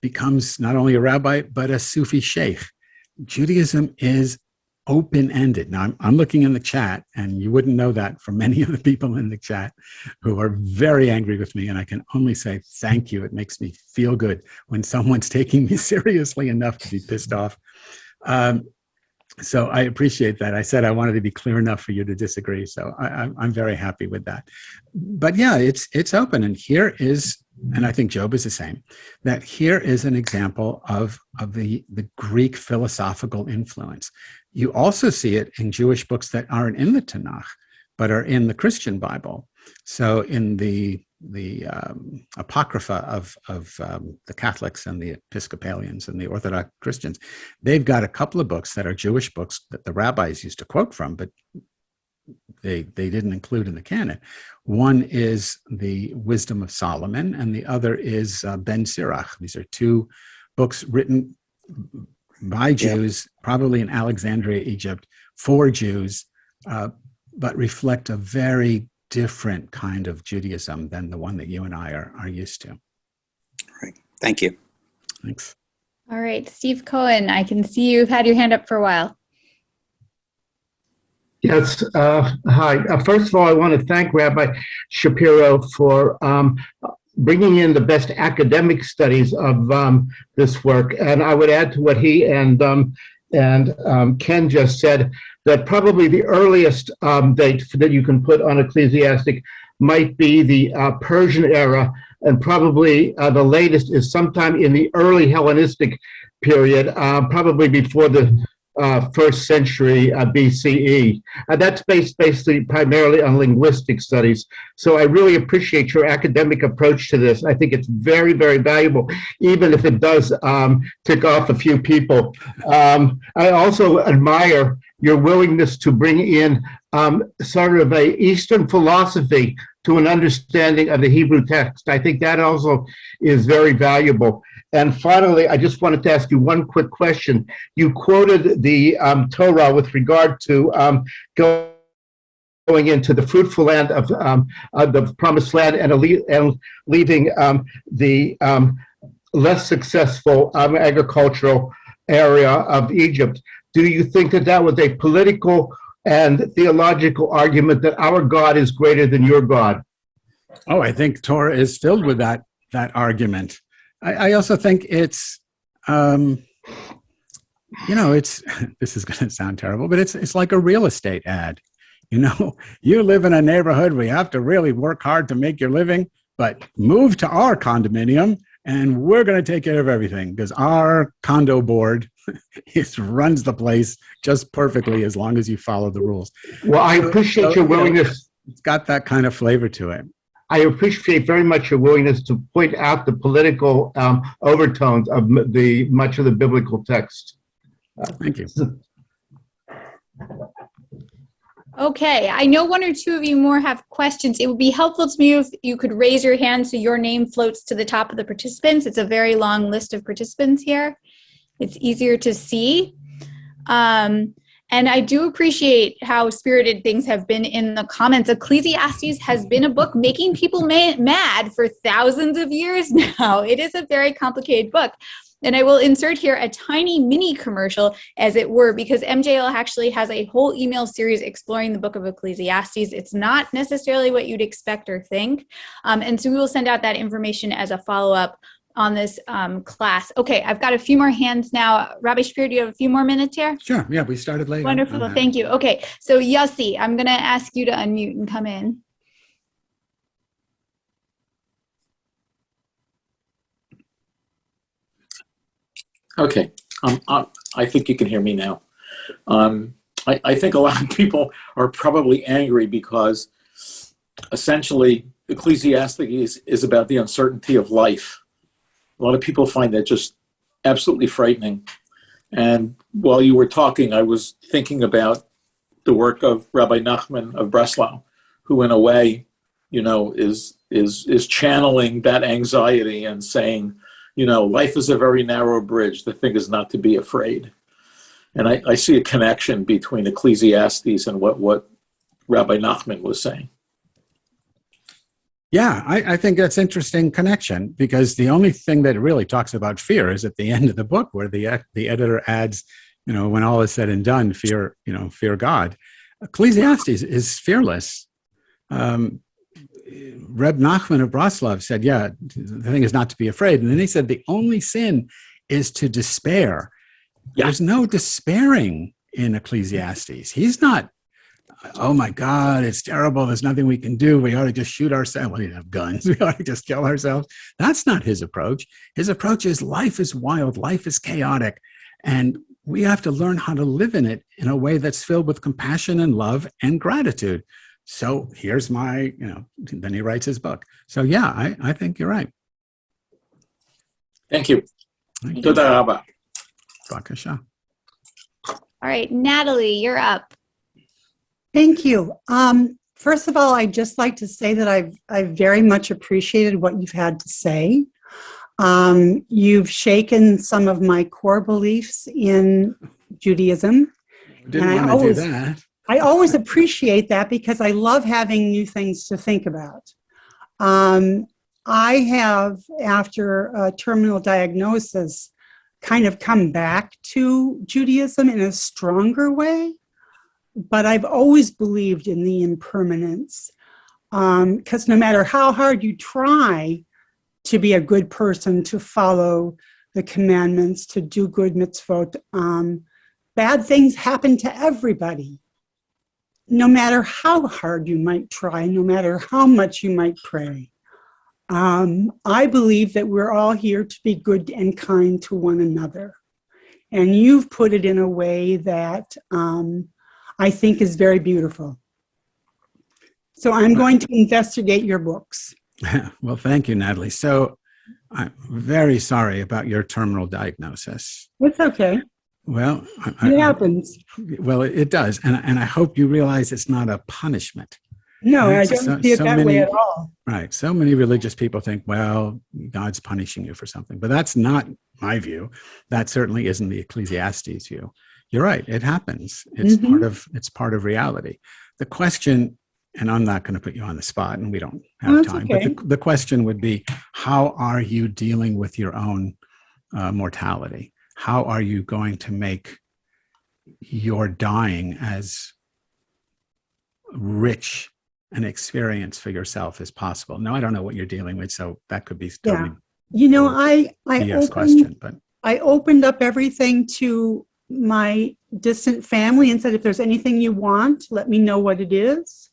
becomes not only a rabbi, but a Sufi sheikh. Judaism is open-ended. Now, I'm looking in the chat, and you wouldn't know that from many of the people in the chat who are very angry with me, and I can only say thank you. It makes me feel good when someone's taking me seriously enough to be pissed off. So I appreciate that. I said I wanted to be clear enough for you to disagree, so I'm very happy with that. But yeah, it's open, and here is and I think Job is the same, that here is an example of the Greek philosophical influence. You also see it in Jewish books that aren't in the Tanakh, but are in the Christian Bible. So in the Apocrypha of the Catholics and the Episcopalians and the Orthodox Christians, they've got a couple of books that are Jewish books that the rabbis used to quote from, but they didn't include in the canon. One is the Wisdom of Solomon, and the other is Ben Sirach. These are two books written by Jews, probably in Alexandria, Egypt, for Jews, but reflect a very different kind of Judaism than the one that you and I are used to. Right. Thank you. Thanks. All right, Steve Cohen, I can see you've had your hand up for a while. Yes. Hi. First of all, I want to thank Rabbi Shapiro for bringing in the best academic studies of this work. And I would add to what he and Ken just said, that probably the earliest date that you can put on Ecclesiastic might be the Persian era, and probably the latest is sometime in the early Hellenistic period, probably before the first century BCE. That's based basically primarily on linguistic studies. So I really appreciate your academic approach to this. I think it's very, very valuable, even if it does tick off a few people. I also admire your willingness to bring in sort of a Eastern philosophy to an understanding of the Hebrew text. I think that also is very valuable. And finally, I just wanted to ask you one quick question. You quoted the Torah with regard to going into the fruitful land of the promised land and leaving the less successful agricultural area of Egypt. Do you think that that was a political and theological argument that our God is greater than your God? Oh, I think Torah is filled with that argument. I also think it's, it's, this is going to sound terrible, but it's like a real estate ad. You live in a neighborhood where you have to really work hard to make your living, but move to our condominium and we're going to take care of everything because our condo board runs the place just perfectly as long as you follow the rules. Well, I appreciate your willingness. It's got that kind of flavor to it. I appreciate very much your willingness to point out the political overtones of much of the biblical text. Thank you. Okay, I know one or two of you more have questions. It would be helpful to me if you could raise your hand so your name floats to the top of the participants. It's a very long list of participants here. It's easier to see. And I do appreciate how spirited things have been in the comments. Ecclesiastes has been a book making people mad for thousands of years now. It is a very complicated book. And I will insert here a tiny mini commercial, as it were, because MJL actually has a whole email series exploring the book of Ecclesiastes. It's not necessarily what you'd expect or think. And so we will send out that information as a follow-up on this class. Okay, I've got a few more hands now. Rabbi Shapiro, do you have a few more minutes here? Sure, yeah, we started late. Wonderful, thank you. Okay, so Yossi, I'm gonna ask you to unmute and come in. Okay, I think you can hear me now. I think a lot of people are probably angry because essentially Ecclesiastes is about the uncertainty of life. A lot of people find that just absolutely frightening. And while you were talking, I was thinking about the work of Rabbi Nachman of Breslau, who in a way, is channeling that anxiety and saying, life is a very narrow bridge. The thing is not to be afraid. And I see a connection between Ecclesiastes and what Rabbi Nachman was saying. Yeah, I think that's interesting connection, because the only thing that really talks about fear is at the end of the book, where the editor adds, when all is said and done, fear God. Ecclesiastes is fearless. Reb Nachman of Breslau said, yeah, the thing is not to be afraid. And then he said, the only sin is to despair. Yeah. There's no despairing in Ecclesiastes. He's not oh my God, it's terrible. There's nothing we can do. We ought to just shoot ourselves. Well, we don't have guns. We ought to just kill ourselves. That's not his approach. His approach is life is wild. Life is chaotic. And we have to learn how to live in it in a way that's filled with compassion and love and gratitude. So here's my, then he writes his book. So yeah, I think you're right. Thank you. Toda rabba. Bakasha. All right, Natalie, you're up. Thank you. First of all, I'd just like to say that I've very much appreciated what you've had to say. You've shaken some of my core beliefs in Judaism. Didn't want to do that. I always appreciate that because I love having new things to think about. I have, after a terminal diagnosis, kind of come back to Judaism in a stronger way, but I've always believed in the impermanence, because no matter how hard you try to be a good person, to follow the commandments, to do good mitzvot, bad things happen to everybody. No matter how hard you might try, no matter how much you might pray. I believe that we're all here to be good and kind to one another. And you've put it in a way that I think is very beautiful. So I'm going to investigate your books. Well, thank you, Natalie. So I'm very sorry about your terminal diagnosis. It's okay. Well, It happens. Well, it does. And I hope you realize it's not a punishment. No, Right? I don't see it that way at all. Right. So many religious people think, well, God's punishing you for something. But that's not my view. That certainly isn't the Ecclesiastes view. You're right. It happens. It's part of reality. The question, and I'm not going to put you on the spot, and we don't have time, okay. but the question would be, how are you dealing with your own mortality? How are you going to make your dying as rich an experience for yourself as possible? Now, I don't know what you're dealing with, so that could be totally I opened up everything to my distant family and said, if there's anything you want, let me know what it is.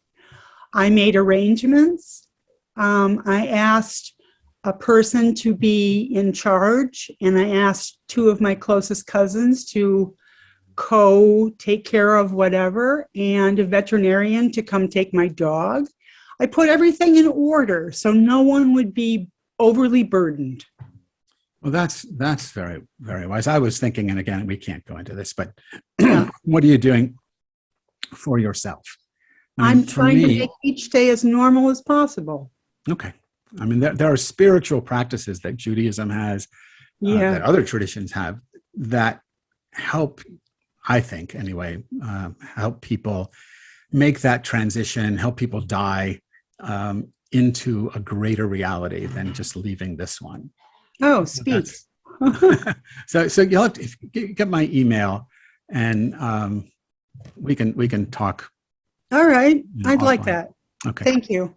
I made arrangements. I asked a person to be in charge, and I asked two of my closest cousins to take care of whatever, and a veterinarian to come take my dog. I put everything in order so no one would be overly burdened. Well, that's very, very wise. I was thinking, and again, we can't go into this, but what are you doing for yourself? I'm trying to make each day as normal as possible. Okay. I mean, there are spiritual practices that Judaism has, that other traditions have, that help, I think anyway, help people make that transition, help people die into a greater reality than just leaving this one. Oh, speak. So you'll have to get my email, and we can talk. All right. I'd offline. like that. Okay. Thank you.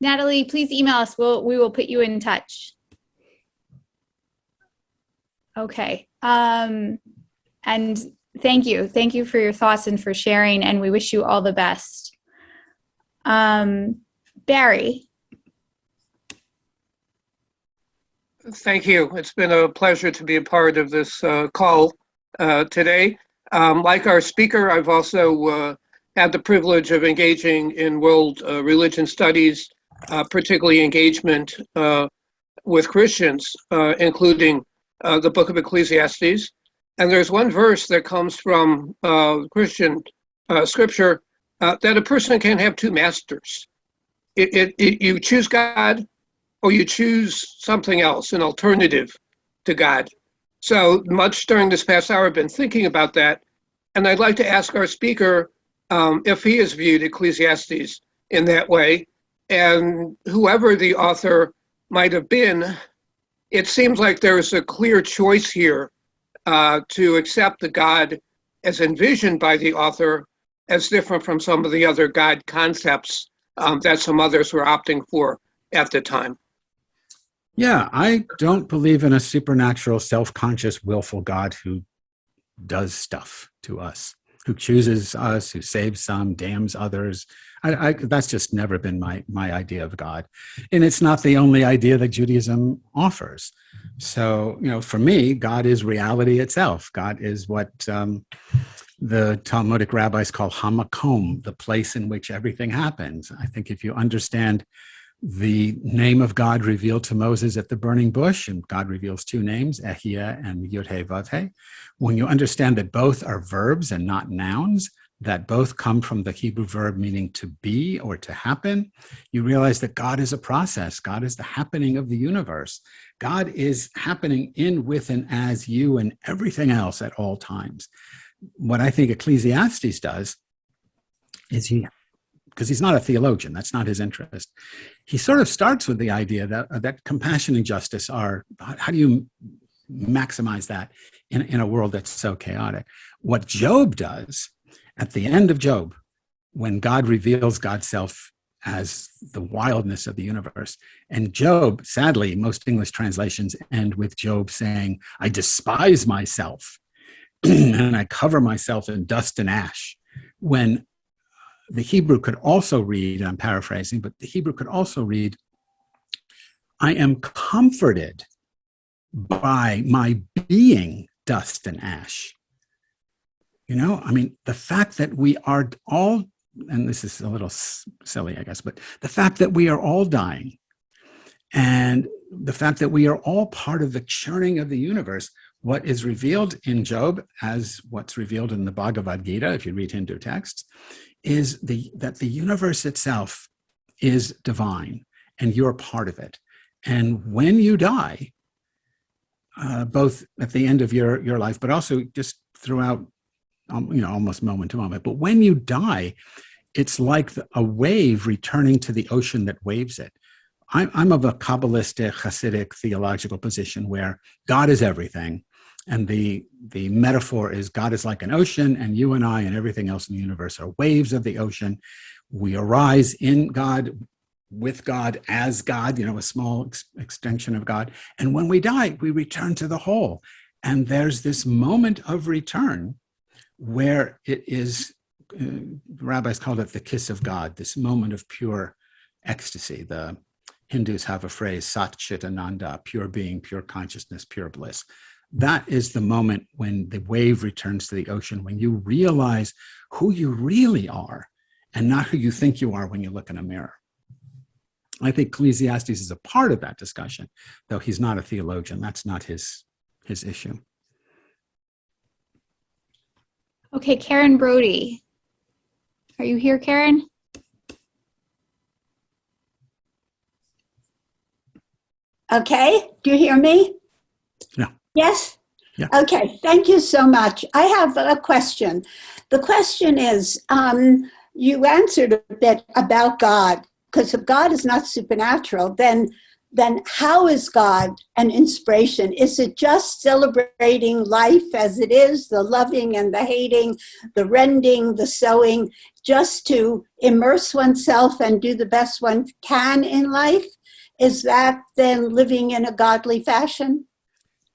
Natalie, please email us. We will put you in touch. Okay. And thank you. Thank you for your thoughts and for sharing, and we wish you all the best. Barry. Thank you. It's been a pleasure to be a part of this call today. Like our speaker, I've also had the privilege of engaging in world religion studies, particularly engagement with Christians, including the book of Ecclesiastes. And there's one verse that comes from Christian scripture that a person can have two masters. You choose God, or you choose something else, an alternative to God. So much during this past hour, I've been thinking about that. And I'd like to ask our speaker if he has viewed Ecclesiastes in that way. And whoever the author might have been, it seems like there's a clear choice here to accept the God as envisioned by the author as different from some of the other God concepts that some others were opting for at the time. Yeah, I don't believe in a supernatural, self-conscious, willful God who does stuff to us, who chooses us, who saves some, damns others. That's just never been my idea of God. And it's not the only idea that Judaism offers. So, for me, God is reality itself. God is what the Talmudic rabbis call hamakom, the place in which everything happens. I think if you understand the name of God revealed to Moses at the burning bush, and God reveals two names, Ehiyah and Yod-Heh-Vav-Heh. When you understand that both are verbs and not nouns, that both come from the Hebrew verb meaning to be or to happen, you realize that God is a process. God is the happening of the universe. God is happening in, with, and as you and everything else at all times. What I think Ecclesiastes does is because he's not a theologian, that's not his interest. He sort of starts with the idea that compassion and justice are, how do you maximize that in a world that's so chaotic? What Job does at the end of Job, when God reveals God's self as the wildness of the universe, and Job, sadly, most English translations end with Job saying, I despise myself and I cover myself in dust and ash, when the Hebrew could also read, and I'm paraphrasing, but the Hebrew could also read, I am comforted by my being dust and ash. The fact that we are all, and this is a little silly, I guess, but the fact that we are all dying, and the fact that we are all part of the churning of the universe, what is revealed in Job as what's revealed in the Bhagavad Gita, if you read Hindu texts, is that the universe itself is divine and you're part of it. And when you die, both at the end of your life, but also just throughout, almost moment to moment, but when you die, it's like a wave returning to the ocean that waves it. I'm of a Kabbalistic, Hasidic theological position where God is everything. And the metaphor is God is like an ocean, and you and I and everything else in the universe are waves of the ocean. We arise in God, with God, as God, a small extension of God. And when we die, we return to the whole. And there's this moment of return where it is, rabbis called it the kiss of God, this moment of pure ecstasy. The Hindus have a phrase, Sat Chit Ananda, pure being, pure consciousness, pure bliss. That is the moment when the wave returns to the ocean, when you realize who you really are and not who you think you are when you look in a mirror. I think Ecclesiastes is a part of that discussion, though he's not a theologian. That's not his issue. Okay, Karen Brody. Are you here, Karen? Okay, do you hear me? No. Yes? Yeah. Okay, thank you so much. I have a question. The question is, you answered a bit about God, because if God is not supernatural, then how is God an inspiration? Is it just celebrating life as it is, the loving and the hating, the rending, the sewing, just to immerse oneself and do the best one can in life? Is that then living in a godly fashion?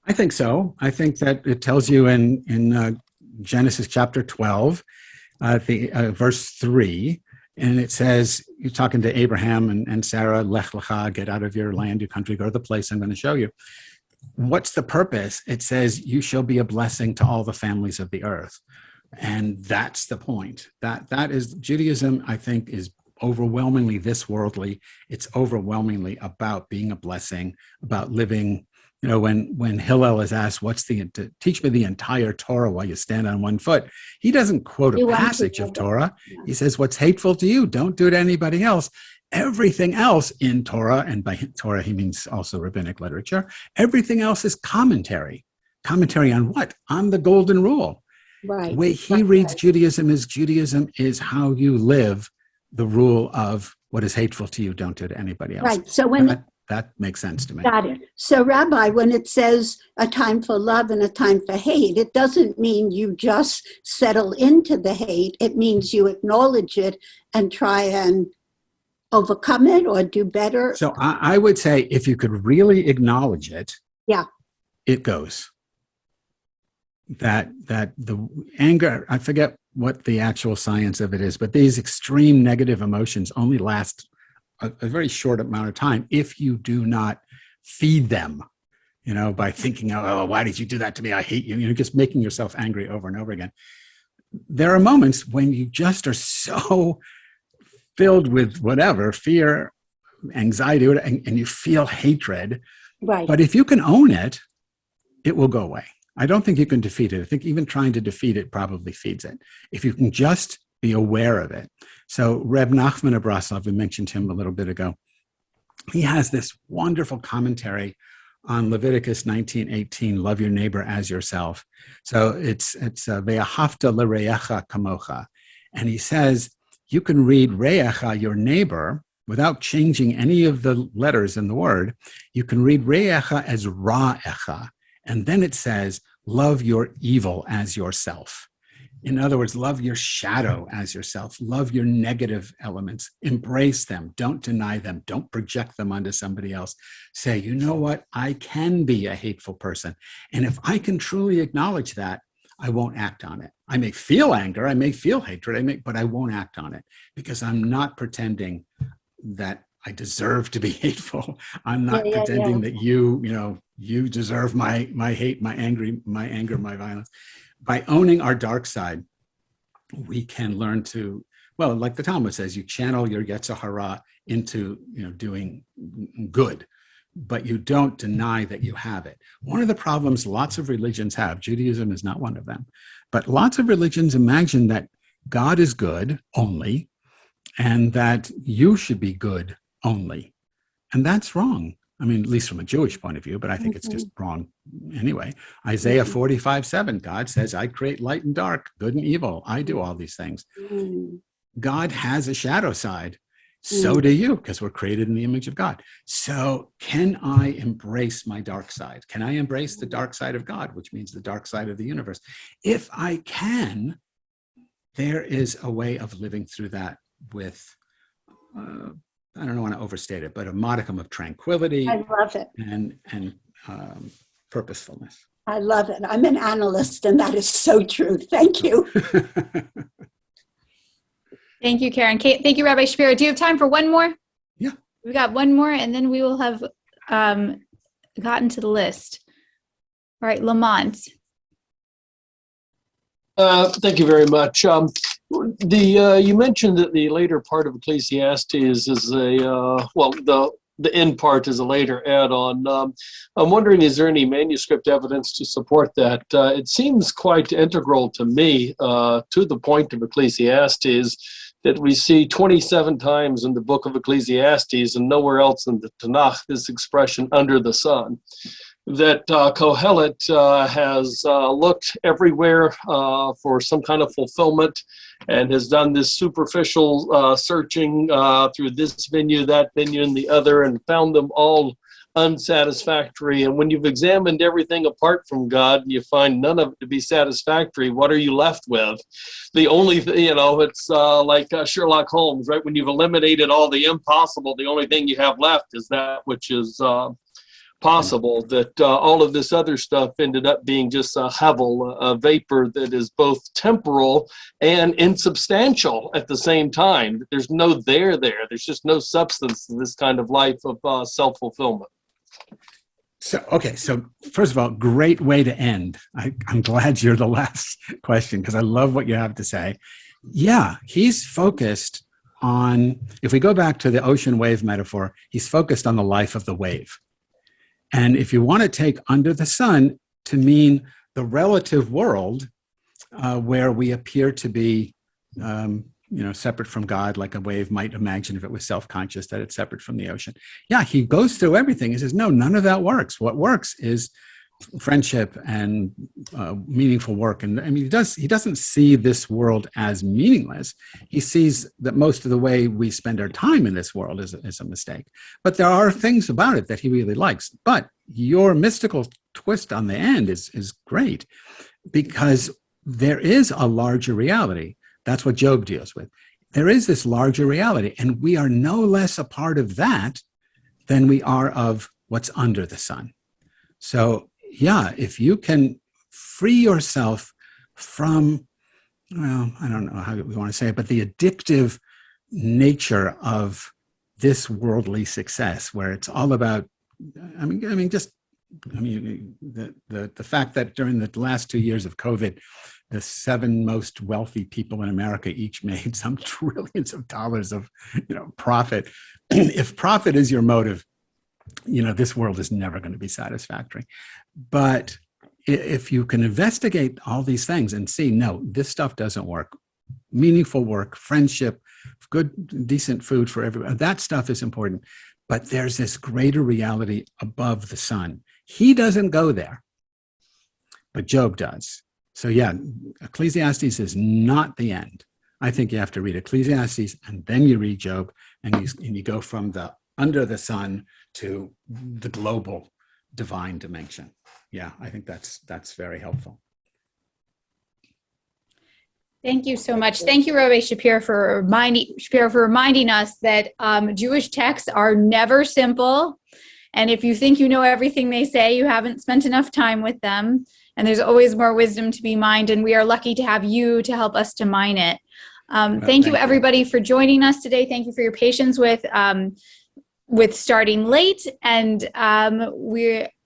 I think so. I think that it tells you in Genesis chapter 12, verse 3, and it says, you're talking to Abraham and Sarah, Lech Lecha, get out of your land, your country, go to the place I'm going to show you. What's the purpose? It says, you shall be a blessing to all the families of the earth. And that's the point. That is, Judaism, I think, is overwhelmingly this worldly. It's overwhelmingly about being a blessing, about living. When Hillel is asked, teach me the entire Torah while you stand on one foot, he doesn't quote a passage of Torah. He says, what's hateful to you, don't do to anybody else. Everything else in Torah, and by Torah he means also rabbinic literature, everything else is commentary. Commentary on what? On the golden rule. Right. The way he reads Judaism is how you live the rule of what is hateful to you, don't do to anybody else. Right. So that makes sense to me. Got it. So, Rabbi, when it says a time for love and a time for hate, it doesn't mean you just settle into the hate. It means you acknowledge it and try and overcome it or do better. So I would say if you could really acknowledge it, yeah, it goes. that the anger, I forget what the actual science of it is, but these extreme negative emotions only last a very short amount of time if you do not feed them, by thinking, oh, why did you do that to me? I hate you. Just making yourself angry over and over again. There are moments when you just are so filled with whatever, fear, anxiety, and you feel hatred. Right. But if you can own it, it will go away. I don't think you can defeat it. I think even trying to defeat it probably feeds it. If you can just be aware of it. So Reb Nachman of Breslov, we mentioned him a little bit ago. He has this wonderful commentary on Leviticus 19:18, love your neighbor as yourself. So it's ve'ahavta l'reacha kamocha. And he says, you can read reacha, your neighbor, without changing any of the letters in the word. You can read reacha as ra'echa. And then it says, love your evil as yourself. In other words, love your shadow as yourself. Love your negative elements. Embrace them. Don't deny them. Don't project them onto somebody else. Say, you know what? I can be a hateful person. And if I can truly acknowledge that, I won't act on it. I may feel anger. I may feel hatred. But I won't act on it because I'm not pretending that I deserve to be hateful. I'm not pretending that you deserve my hate, my anger, my violence. By owning our dark side, we can learn to, well, like the Talmud says, you channel your Yetzer Hara into doing good, but you don't deny that you have it. One of the problems lots of religions have, Judaism is not one of them, but lots of religions imagine that God is good only and that you should be good only. And that's wrong. I mean, at least from a Jewish point of view, but I think it's just wrong anyway. Isaiah 45:7, God says, I create light and dark, good and evil. I do all these things. God has a shadow side. So do you, because we're created in the image of God. So can I embrace my dark side? Can I embrace the dark side of God, which means the dark side of the universe? If I can, there is a way of living through that with I don't want to overstate it, but a modicum of tranquility. I love it. And purposefulness. I love it. I'm an analyst, and that is so true. Thank you. Thank you, Karen. Thank you, Rabbi Shapiro. Do you have time for one more? Yeah. We got one more, and then we will have gotten to the list. All right, Lamont. Thank you very much. You mentioned that the later part of Ecclesiastes is the end part is a later add-on. I'm wondering, is there any manuscript evidence to support that? It seems quite integral to me to the point of Ecclesiastes that we see 27 times in the book of Ecclesiastes and nowhere else in the Tanakh this expression under the sun. That Kohelet has looked everywhere for some kind of fulfillment and has done this superficial searching through this venue, that venue, and the other, and found them all unsatisfactory. And when you've examined everything apart from God and you find none of it to be satisfactory, what are you left with? The only thing, it's like Sherlock Holmes, right? When you've eliminated all the impossible, the only thing you have left is that which is possible. That all of this other stuff ended up being just a Havel, a vapor that is both temporal and insubstantial at the same time. There's no there. There's just no substance to this kind of life of self-fulfillment. So first of all, great way to end. I'm glad you're the last question because I love what you have to say. Yeah, he's focused on, if we go back to the ocean wave metaphor, he's focused on the life of the wave. And if you want to take under the sun to mean the relative world where we appear to be, separate from God, like a wave might imagine if it was self-conscious that it's separate from the ocean. Yeah, he goes through everything. He says, no, none of that works. What works is friendship and meaningful work. And I mean, he doesn't see this world as meaningless. He sees that most of the way we spend our time in this world is a mistake. But there are things about it that he really likes. But your mystical twist on the end is great because there is a larger reality. That's what Job deals with. There is this larger reality, and we are no less a part of that than we are of what's under the sun. So yeah, if you can free yourself from, well, I don't know how we want to say it, but the addictive nature of this worldly success, where it's all about, the fact that during the last 2 years of COVID, the 7 most wealthy people in America each made some trillions of dollars of, profit. If profit is your motive, this world is never going to be satisfactory. But if you can investigate all these things and see, no, this stuff doesn't work. Meaningful work, friendship, good, decent food for everyone, that stuff is important. But there's this greater reality above the sun. He doesn't go there, but Job does. So yeah, Ecclesiastes is not the end. I think you have to read Ecclesiastes and then you read Job, and you go from the under the sun to the global divine dimension. Yeah, I think that's very helpful. Thank you so much. Thank you, Rabbi Shapiro, for reminding us that Jewish texts are never simple. And if you think you know everything they say, you haven't spent enough time with them. And there's always more wisdom to be mined. And we are lucky to have you to help us to mine it. Thank you, everybody, for joining us today. Thank you for your patience with starting late. And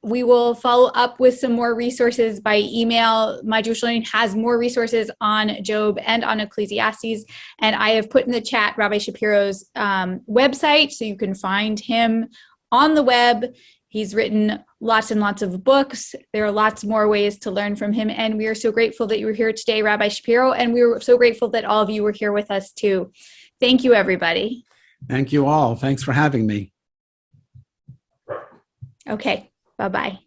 we will follow up with some more resources by email. My Jewish Learning has more resources on Job and on Ecclesiastes. And I have put in the chat Rabbi Shapiro's website, so you can find him on the web. He's written lots and lots of books. There are lots more ways to learn from him. And we are so grateful that you were here today, Rabbi Shapiro. And we were so grateful that all of you were here with us too. Thank you, everybody. Thank you all. Thanks for having me. Okay. Bye-bye.